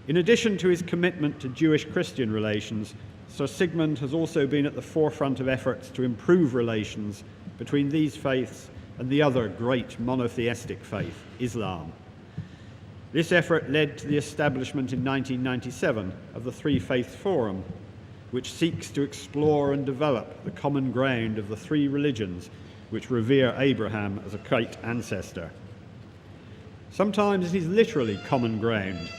In addition to his commitment to Jewish-Christian relations, Sir Sigmund has also been at the forefront of efforts to improve relations between these faiths and the other great monotheistic faith, Islam. This effort led to the establishment in 1997 of the Three Faiths Forum, which seeks to explore and develop the common ground of the three religions which revere Abraham as a great ancestor. Sometimes it is literally common ground,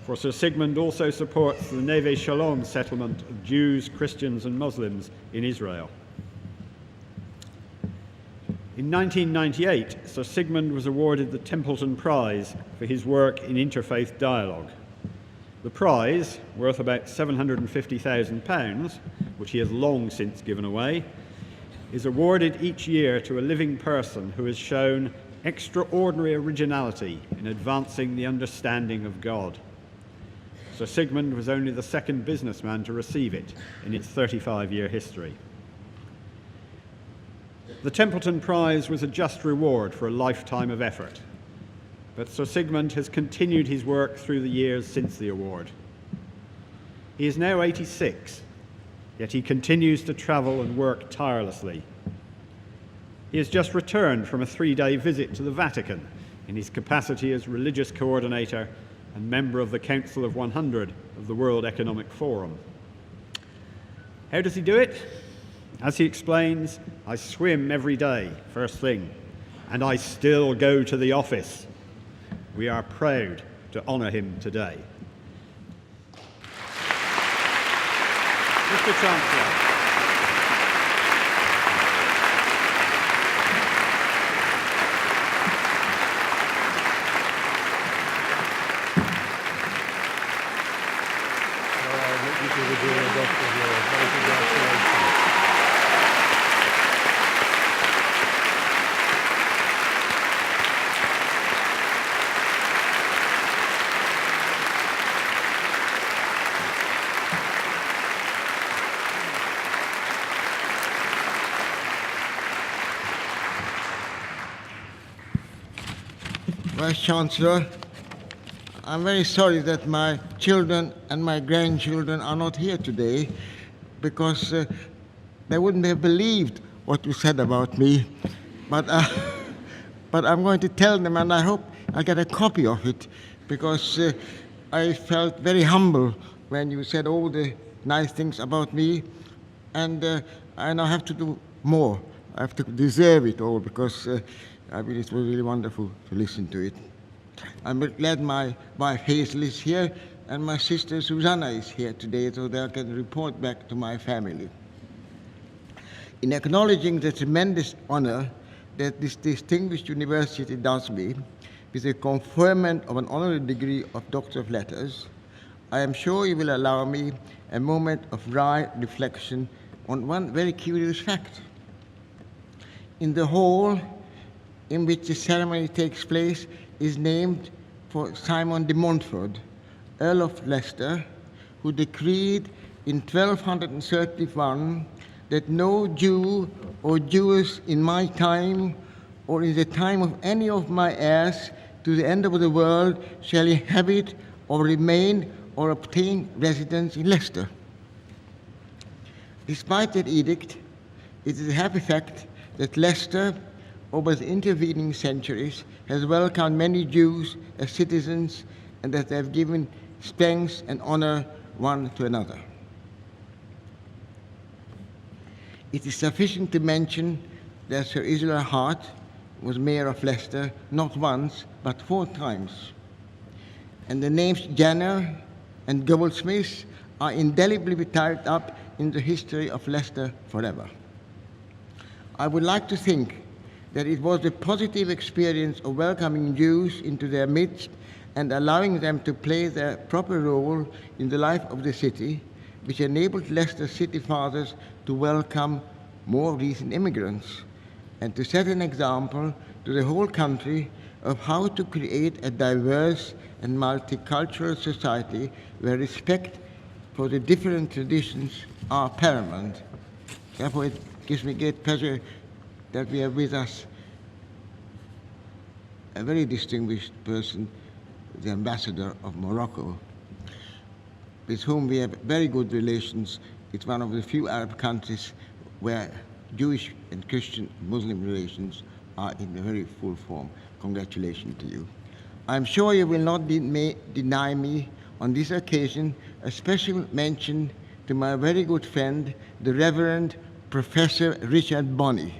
for Sir Sigmund also supports the Neve Shalom settlement of Jews, Christians and Muslims in Israel. In 1998, Sir Sigmund was awarded the Templeton Prize for his work in interfaith dialogue. The prize, worth about £750,000, which he has long since given away, is awarded each year to a living person who has shown extraordinary originality in advancing the understanding of God. Sir Sigmund was only the second businessman to receive it in its 35-year history. The Templeton Prize was a just reward for a lifetime of effort, but Sir Sigmund has continued his work through the years since the award. He is now 86, yet he continues to travel and work tirelessly. He has just returned from a 3-day visit to the Vatican, in his capacity as religious coordinator and member of the Council of 100 of the World Economic Forum. How does he do it? As he explains, I swim every day, first thing, and I still go to the office. We are proud to honour him today. Mr. Chancellor. Vice Chancellor, I'm very sorry that my children and my grandchildren are not here today because they wouldn't have believed what you said about me. But I'm going to tell them, and I hope I'll get a copy of it because I felt very humble when you said all the nice things about me, and I now have to do more. I have to deserve it all because I mean, it was really wonderful to listen to it. I'm glad my wife Hazel is here and my sister Susanna is here today so that I can report back to my family. In acknowledging the tremendous honor that this distinguished university does me with the conferment of an honorary degree of Doctor of Letters, I am sure you will allow me a moment of dry reflection on one very curious fact. In the hall in which the ceremony takes place is named for Simon de Montfort, Earl of Leicester, who decreed in 1231 that no Jew or Jewess in my time or in the time of any of my heirs to the end of the world shall inhabit or remain or obtain residence in Leicester. Despite that edict, it is a happy fact that Leicester, over the intervening centuries, has welcomed many Jews as citizens and that they have given strength and honor one to another. It is sufficient to mention that Sir Israel Hart was mayor of Leicester not once, but 4 times. And the names Jenner and Goldsmith are indelibly tied up in the history of Leicester forever. I would like to think that it was the positive experience of welcoming Jews into their midst and allowing them to play their proper role in the life of the city, which enabled Leicester city fathers to welcome more recent immigrants and to set an example to the whole country of how to create a diverse and multicultural society where respect for the different traditions are paramount. Therefore, it gives me great pleasure that we have with us a very distinguished person, the ambassador of Morocco, with whom we have very good relations. It's one of the few Arab countries where Jewish and Christian Muslim relations are in a very full form. Congratulations to you. I'm sure you will not deny me on this occasion a special mention to my very good friend, the Reverend Professor Richard Bonney,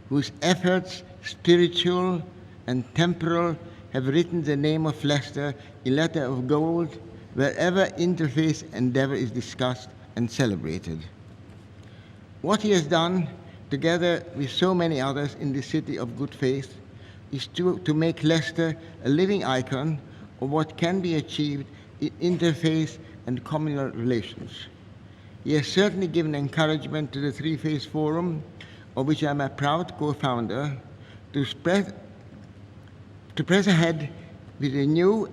whose efforts, spiritual and temporal, have written the name of Leicester in letter of gold wherever interfaith endeavor is discussed and celebrated. What he has done, together with so many others in the city of good faith, is to make Leicester a living icon of what can be achieved in interfaith and communal relations. He has certainly given encouragement to the Three Faiths Forum, of which I am a proud co-founder, to press ahead with the new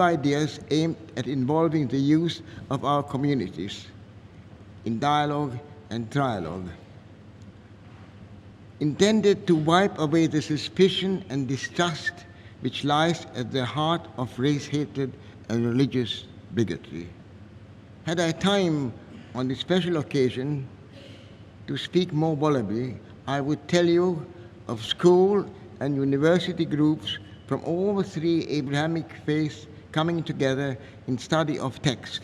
ideas aimed at involving the youth of our communities in dialogue and trialogue, intended to wipe away the suspicion and distrust which lies at the heart of race hatred and religious bigotry. Had I time on this special occasion to speak more volubly, I would tell you of school and university groups from all the three Abrahamic faiths coming together in study of text.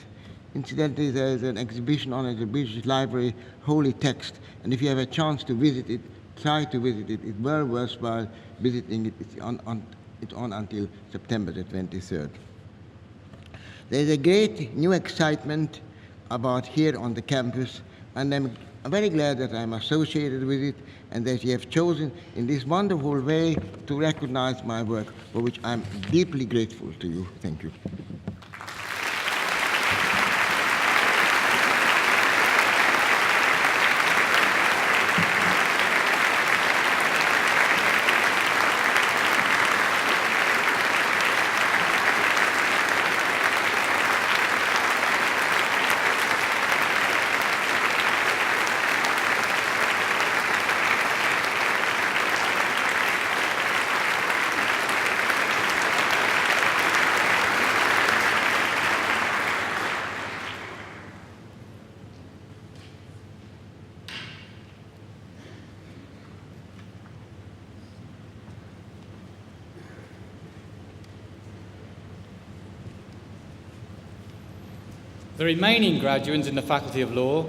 Incidentally, there's an exhibition on at the British Library, Holy Text, and if you have a chance to visit it, try to visit it. It's well worthwhile visiting it. It's on until September the 23rd. There's a great new excitement about here on the campus, and I'm very glad that I'm associated with it and that you have chosen in this wonderful way to recognize my work, for which I'm deeply grateful to you. Thank you. The remaining graduates in the Faculty of Law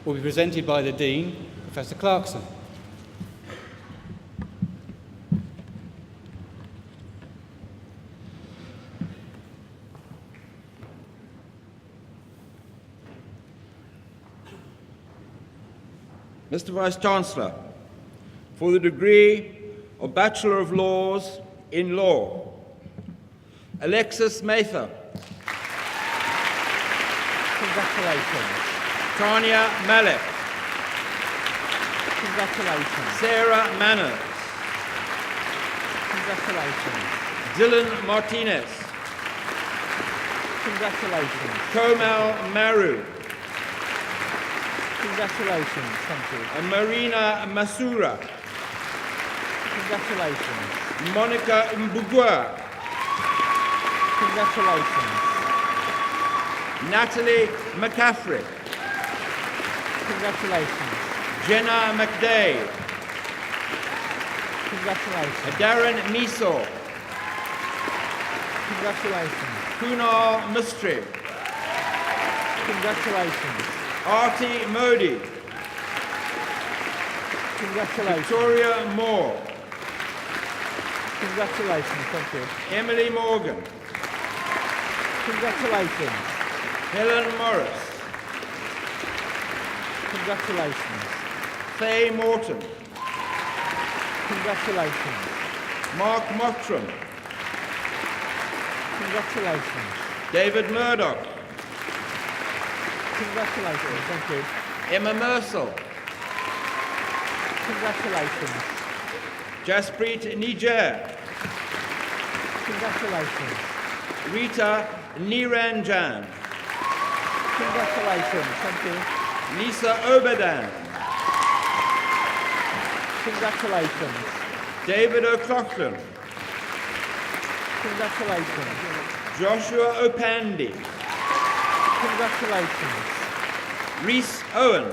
will be presented by the Dean, Professor Clarkson. Mr. Vice-Chancellor, for the degree of Bachelor of Laws in Law, Alexis Mather. Congratulations. Tanya Malek. Congratulations. Sarah Manners. Congratulations. Dylan Martinez. Congratulations. Komal Maru. Congratulations. Thank you. And Marina Masura. Congratulations. Monica Mbugua. Congratulations. Natalie McCaffrey. Congratulations. Jenna McDade. Congratulations. Darren Miso. Congratulations. Kunal Mistry. Congratulations. Arti Modi. Congratulations. Victoria Moore. Congratulations. Thank you. Emily Morgan. Congratulations. Helen Morris. Congratulations. Faye Morton. Congratulations. Mark Mottram. Congratulations. David Murdoch. Congratulations. Thank you. Emma Mersel. Congratulations. Jaspreet Niger. Congratulations. Rita Niranjan. Congratulations. Thank you. Lisa Obadan. Congratulations. David O'Cloughlin. Congratulations. Joshua Opandi. Congratulations. Reese Owen.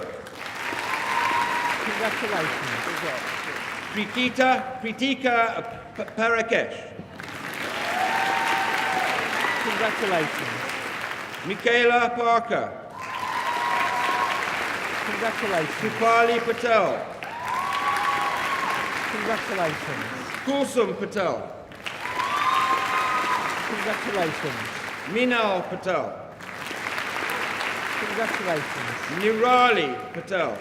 Congratulations. Kritika Parakesh. Congratulations. Michaela Parker. Congratulations. Kripali Patel. Congratulations. Kulsum Patel. Congratulations. Minal Patel. Congratulations. Nirali Patel.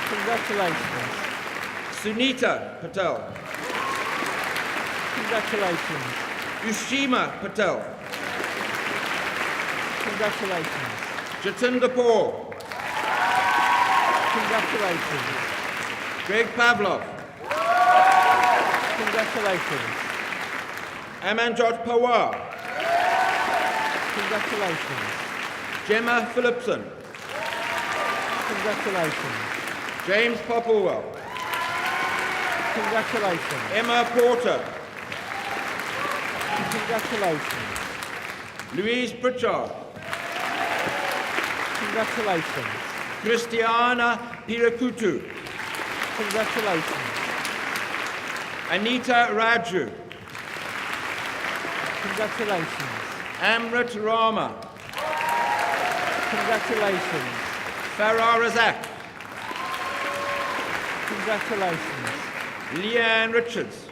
Congratulations. Sunita Patel. Congratulations. Ushima Patel. Congratulations. Jatinder Paul. Congratulations. Greg Pavlov. Congratulations. Amanjot Pawar. Congratulations. Gemma Phillipson. Congratulations. James Popplewell. Congratulations. Emma Porter. Congratulations. Louise Pritchard. Congratulations. Christiana Pirakutu. Congratulations. Anita Raju, Congratulations. Amrit Rama, Congratulations. Farah Razak, Congratulations. Leanne Richards,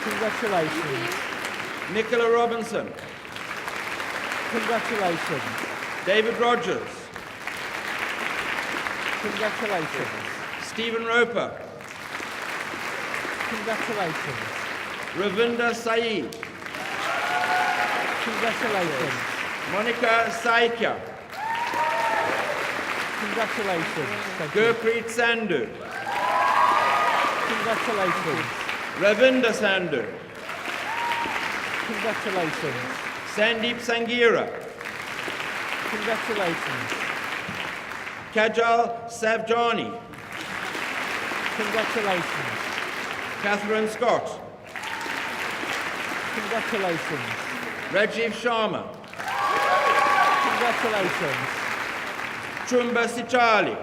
Congratulations. Nicola Robinson, Congratulations. David Rogers, Congratulations. Stephen Roper, Congratulations. Ravinda Saeed, Congratulations. Monica Saikya, Congratulations. Thank you. Gurpreet Sandhu, Congratulations. Ravinda Sandhu, Congratulations. Sandeep Sangira, Congratulations. Kajal Savjani, Congratulations. Catherine Scott, Congratulations. Rajiv Sharma, Congratulations. Chumba Sichali,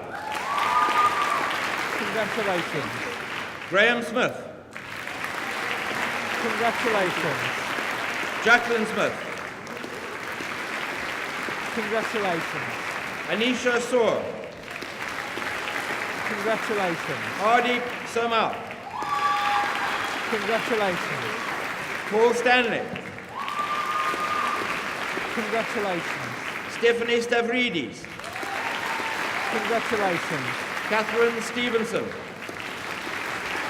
Congratulations. Graham Smith, Congratulations. Jacqueline Smith, Congratulations. Anisha Soor, Congratulations. Hardeep Samal, Congratulations. Paul Stanley, Congratulations. Stephanie Stavridis, Congratulations. Catherine Stevenson,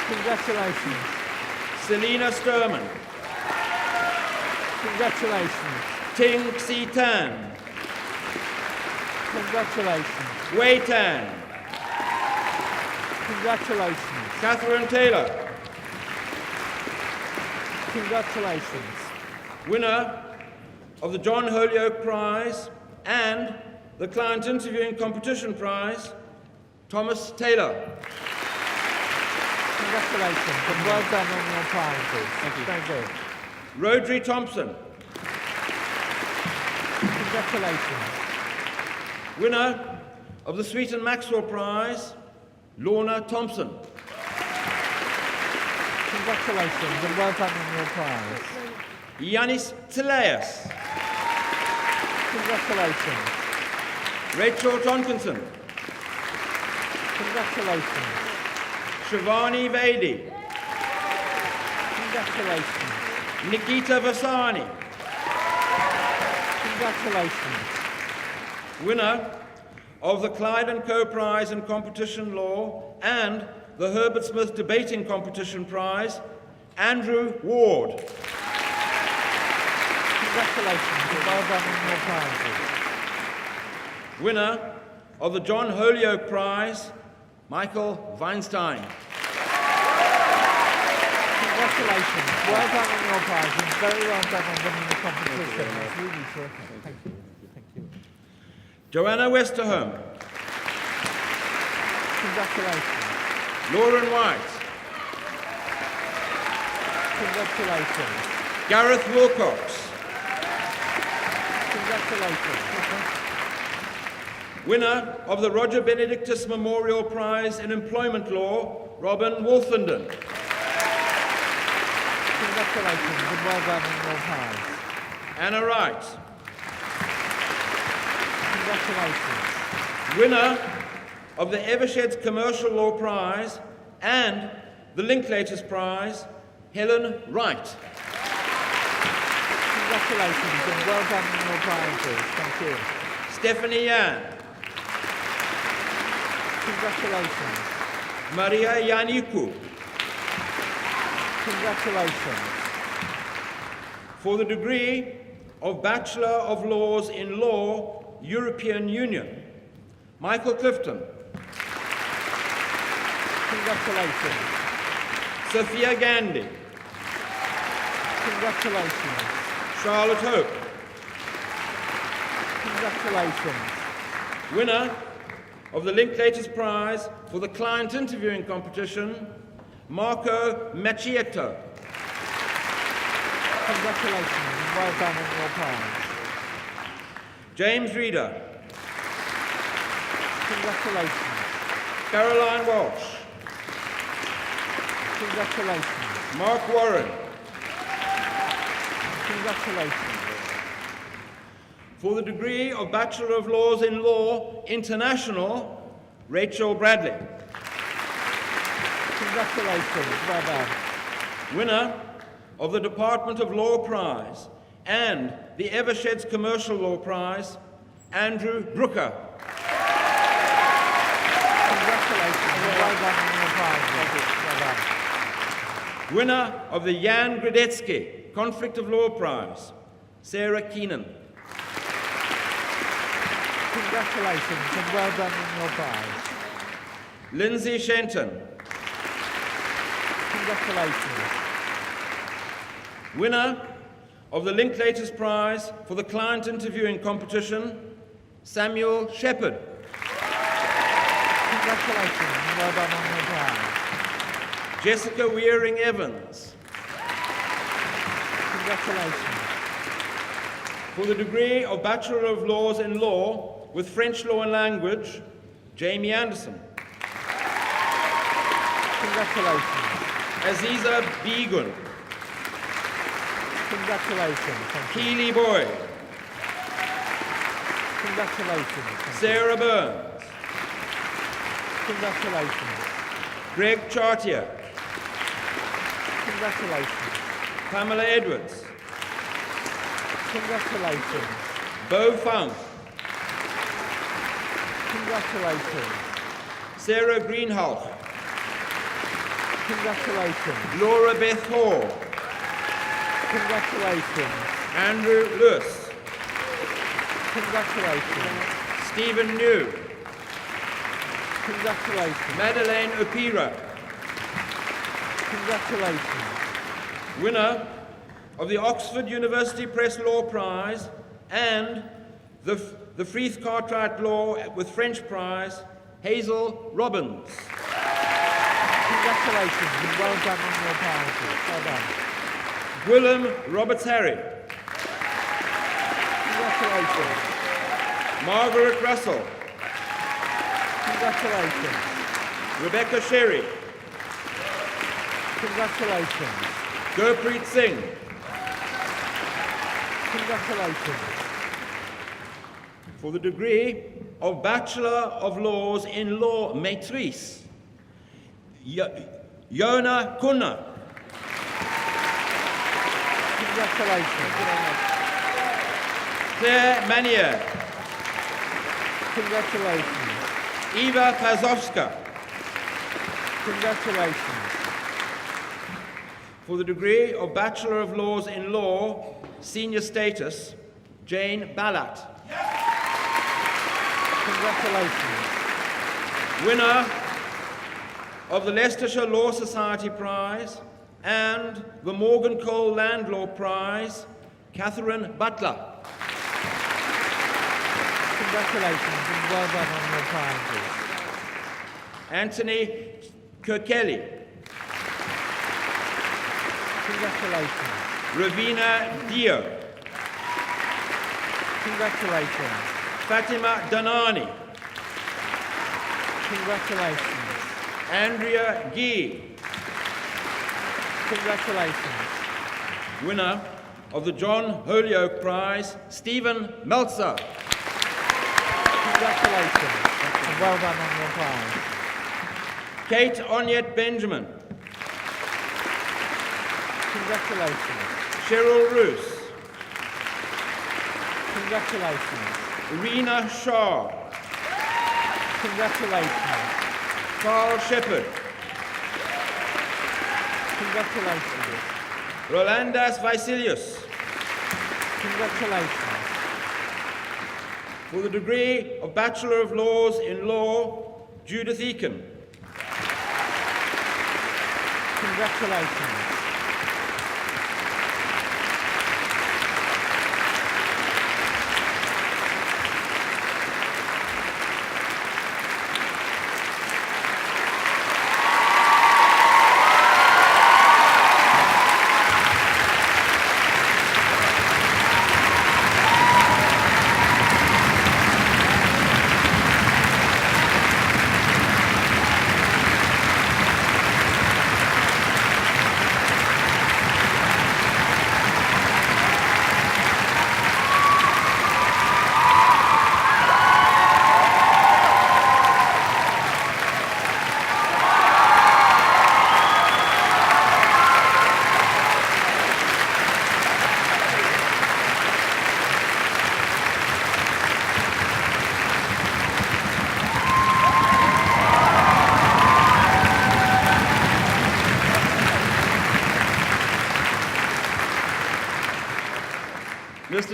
Congratulations. Selena Sturman, Congratulations. Ting Si Tan, Congratulations. Wei Tan, Congratulations. Catherine Taylor, Congratulations. winner of the John Holyoke Prize and the Client Interviewing Competition Prize, Thomas Taylor. Congratulations and well done on your prizes. Thank you. Very good. Rhodri Thompson, Congratulations. winner of the Sweeton Maxwell Prize, Lorna Thompson. Congratulations and well done on your prize. Yanis Tileas, Congratulations. Rachel Tonkinson, Congratulations. Shivani Vedi, Congratulations. Nikita Vasani, Congratulations. winner of the Clyde & Co Prize in Competition Law and the Herbert Smith Debating Competition Prize, Andrew Ward. Congratulations and well done on your prizes. Winner of the John Holyoke Prize, Michael Weinstein. Congratulations. Well done on your prizes. Very well done on winning the competition. That's really terrific. Thank you. Thank you. Joanna Westerholm, Congratulations. Lauren White, Congratulations. Gareth Wilcox. Congratulations. Winner of the Roger Benedictus Memorial Prize in Employment Law, Robin Wolfenden. Congratulations and well done on your prize. Anna Wright, Congratulations. winner of the Eversheds Commercial Law Prize and the Linklaters Prize, Helen Wright. Congratulations and well done on your prizes. Thank you. Stephanie Yan, Congratulations. Maria Yaniku, Congratulations. for the degree of Bachelor of Laws in Law, European Union, Michael Clifton. Congratulations. Sophia Gandhi, Congratulations. Charlotte Hope, Congratulations. winner of the Linklaters Prize for the Client Interviewing Competition, Marco Macchietto. Congratulations and well done on your prize. James Reeder, Congratulations. Caroline Walsh, Congratulations. Mark Warren. Congratulations. For the degree of Bachelor of Laws in Law, International, Rachel Bradley. Congratulations. Well done. Winner of the Department of Law Prize and the Eversheds Commercial Law Prize, Andrew Brooker. Congratulations. Well done on your prize. Well done. Winner of the Jan Gradetsky Conflict of Law Prize, Sarah Keenan. Congratulations and well done on your prize. Lindsay Shenton. Congratulations. Winner of the Linklaters Prize for the Client Interviewing Competition, Samuel Shepherd. Congratulations and well done on your prize. Jessica Wearing Evans. Congratulations. For the degree of Bachelor of Laws in Law with French Law and Language, Jamie Anderson. Congratulations. Aziza Begun. Congratulations. Thank you. Keely Boyd. Congratulations. Thank you. Sarah Burns. Congratulations. Greg Chartier. Congratulations. Pamela Edwards. Congratulations. Bo Funk. Congratulations. Sarah Greenhalgh. Congratulations. Laura Beth Hall. Congratulations. Andrew Lewis. Congratulations. Stephen New. Congratulations. Madeleine Opira. Congratulations. Winner of the Oxford University Press Law Prize and the Freeth Cartwright Law with French Prize, Hazel Robbins. Congratulations and well done on your prizes. Well done. Willem Roberts Harry. Congratulations. Margaret Russell. Congratulations. Rebecca Sherry. Congratulations. Gurpreet Singh. Congratulations. For the degree of Bachelor of Laws in Law, Matrice, Yona Kunna. Congratulations. Claire Manier. Congratulations. Eva Pazowska. Congratulations. For the degree of Bachelor of Laws in Law, Senior Status, Jane Ballat. Congratulations. Winner of the Leicestershire Law Society Prize and the Morgan Cole Land Law Prize, Catherine Butler. Congratulations and well done on your prizes. Anthony Kirkelly. Congratulations. Ravina Dio. Congratulations. Fatima Danani. Congratulations. Andrea Gee. Congratulations. Winner of the John Holyoke Prize, Stephen Meltzer. Congratulations and well done on your prize. Kate Onyet Benjamin. Congratulations. Cheryl Roos. Congratulations. Irina Shaw. Congratulations. Carl Shepherd. Congratulations. Rolandas Vassilius. Congratulations. For the degree of Bachelor of Laws in Law, Judith Eakin. Congratulations.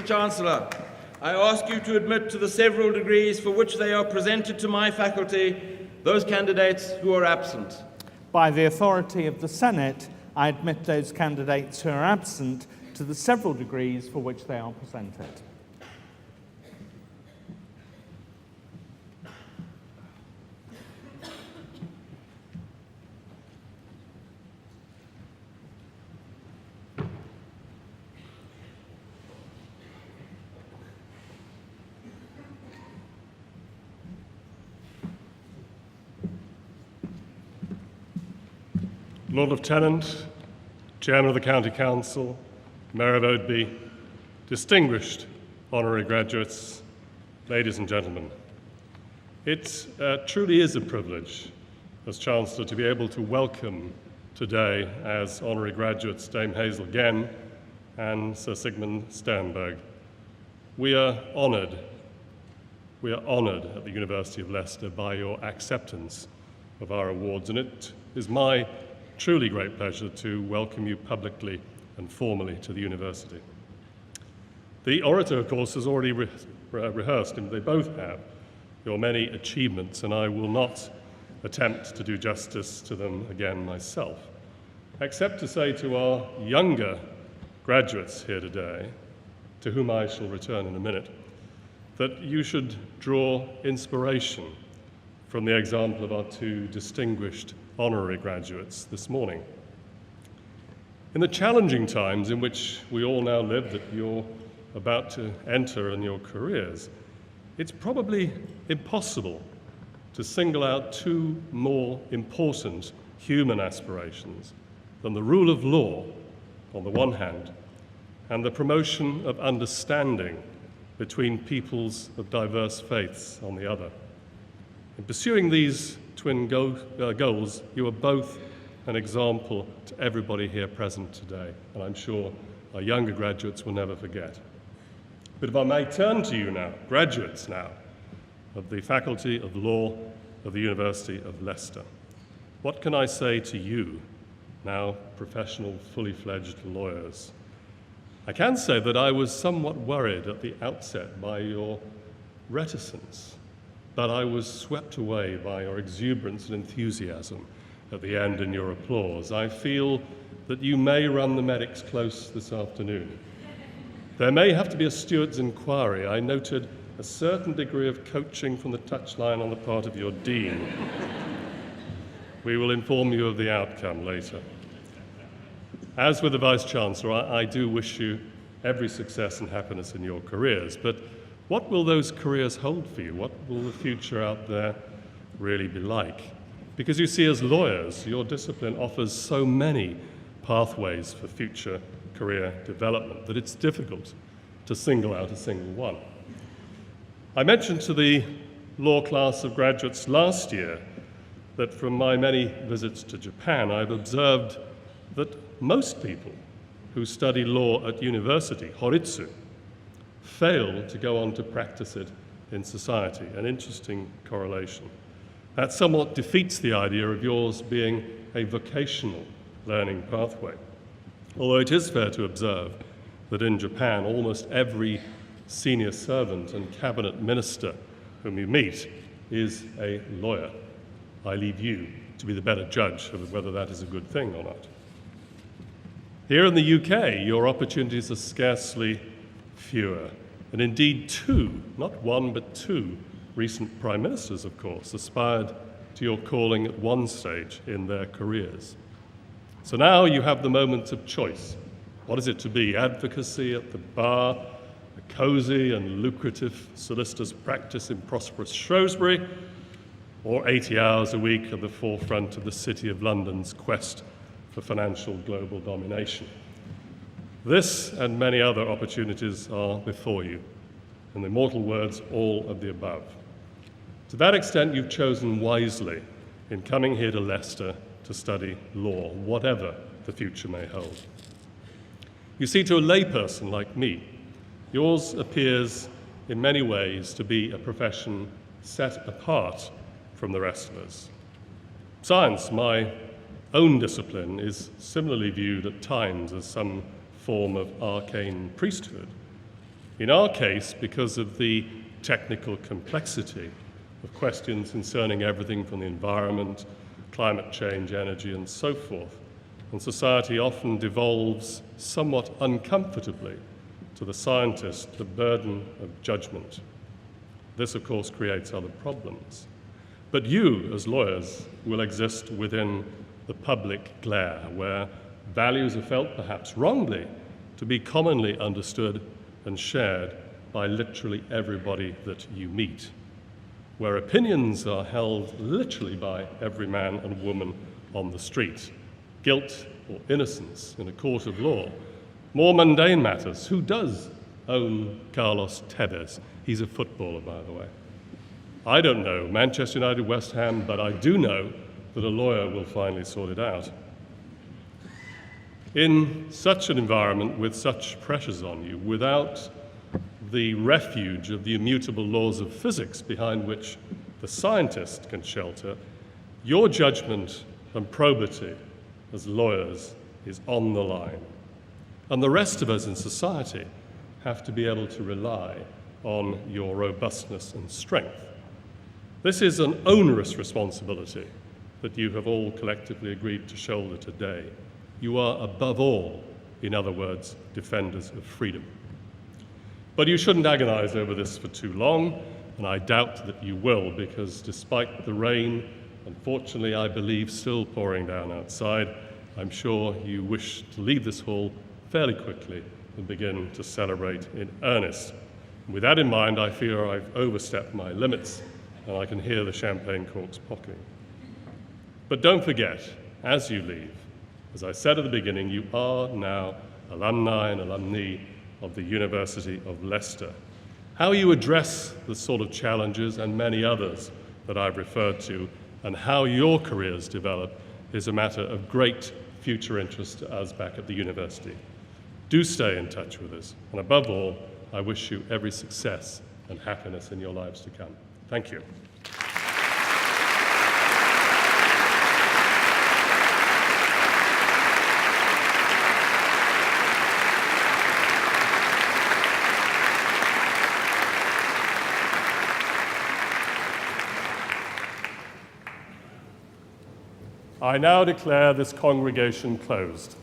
Mr. Chancellor, I ask you to admit to the several degrees for which they are presented to my faculty those candidates who are absent. By the authority of the Senate, I admit those candidates who are absent to the several degrees for which they are presented. Lord Lieutenant, Chairman of the County Council, Mayor of Oadby, distinguished honorary graduates, ladies and gentlemen. It truly is a privilege as Chancellor to be able to welcome today as honorary graduates Dame Hazel Genn and Sir Sigmund Sternberg. We are honoured at the University of Leicester by your acceptance of our awards, and it is my truly great pleasure to welcome you publicly and formally to the university. The orator, of course, has already rehearsed, and they both have, your many achievements, and I will not attempt to do justice to them again myself, except to say to our younger graduates here today, to whom I shall return in a minute, that you should draw inspiration from the example of our two distinguished honorary graduates this morning. In the challenging times in which we all now live that you're about to enter in your careers, it's probably impossible to single out two more important human aspirations than the rule of law on the one hand and the promotion of understanding between peoples of diverse faiths on the other. In pursuing these twin goals, you are both an example to everybody here present today, and I'm sure our younger graduates will never forget. But if I may turn to you now, graduates now, of the Faculty of Law of the University of Leicester, what can I say to you, now professional, fully fledged lawyers? I can say that I was somewhat worried at the outset by your reticence, but I was swept away by your exuberance and enthusiasm at the end in your applause. I feel that you may run the medics close this afternoon. There may have to be a steward's inquiry. I noted a certain degree of coaching from the touchline on the part of your dean. We will inform you of the outcome later. As with the Vice-Chancellor, I do wish you every success and happiness in your careers, but what will those careers hold for you? What will the future out there really be like? Because you see, as lawyers, your discipline offers so many pathways for future career development that it's difficult to single out a single one. I mentioned to the law class of graduates last year that from my many visits to Japan, I've observed that most people who study law at university, Horitsu, fail to go on to practice it in society. An interesting correlation. That somewhat defeats the idea of yours being a vocational learning pathway. Although it is fair to observe that in Japan, almost every senior servant and cabinet minister whom you meet is a lawyer. I leave you to be the better judge of whether that is a good thing or not. Here in the UK, your opportunities are scarcely fewer. And indeed, two, not one, but two recent prime ministers, of course, aspired to your calling at one stage in their careers. So now you have the moment of choice. What is it to be? Advocacy at the bar, a cosy and lucrative solicitor's practice in prosperous Shrewsbury, or 80 hours a week at the forefront of the City of London's quest for financial global domination? This and many other opportunities are before you. In the immortal words, all of the above. To that extent, you've chosen wisely in coming here to Leicester to study law, whatever the future may hold. You see, to a layperson like me, yours appears in many ways to be a profession set apart from the rest of us. Science, my own discipline, is similarly viewed at times as some form of arcane priesthood. In our case, because of the technical complexity of questions concerning everything from the environment, climate change, energy, and so forth, and society often devolves somewhat uncomfortably to the scientist the burden of judgment. This, of course, creates other problems. But you, as lawyers, will exist within the public glare, where values are felt, perhaps wrongly, to be commonly understood and shared by literally everybody that you meet, where opinions are held literally by every man and woman on the street, guilt or innocence in a court of law. More mundane matters. Who does own Carlos Tevez? He's a footballer, by the way. I don't know Manchester United, West Ham, but I do know that a lawyer will finally sort it out. In such an environment with such pressures on you, without the refuge of the immutable laws of physics behind which the scientist can shelter, your judgment and probity as lawyers is on the line. And the rest of us in society have to be able to rely on your robustness and strength. This is an onerous responsibility that you have all collectively agreed to shoulder today. You are above all, in other words, defenders of freedom. But you shouldn't agonize over this for too long, and I doubt that you will, because despite the rain, unfortunately I believe still pouring down outside, I'm sure you wish to leave this hall fairly quickly and begin to celebrate in earnest. And with that in mind, I fear I've overstepped my limits, and I can hear the champagne corks popping. But don't forget, as you leave, as I said at the beginning, you are now alumni and alumni of the University of Leicester. How you address the sort of challenges and many others that I've referred to, and how your careers develop, is a matter of great future interest to us back at the university. Do stay in touch with us, and above all, I wish you every success and happiness in your lives to come. Thank you. I now declare this congregation closed.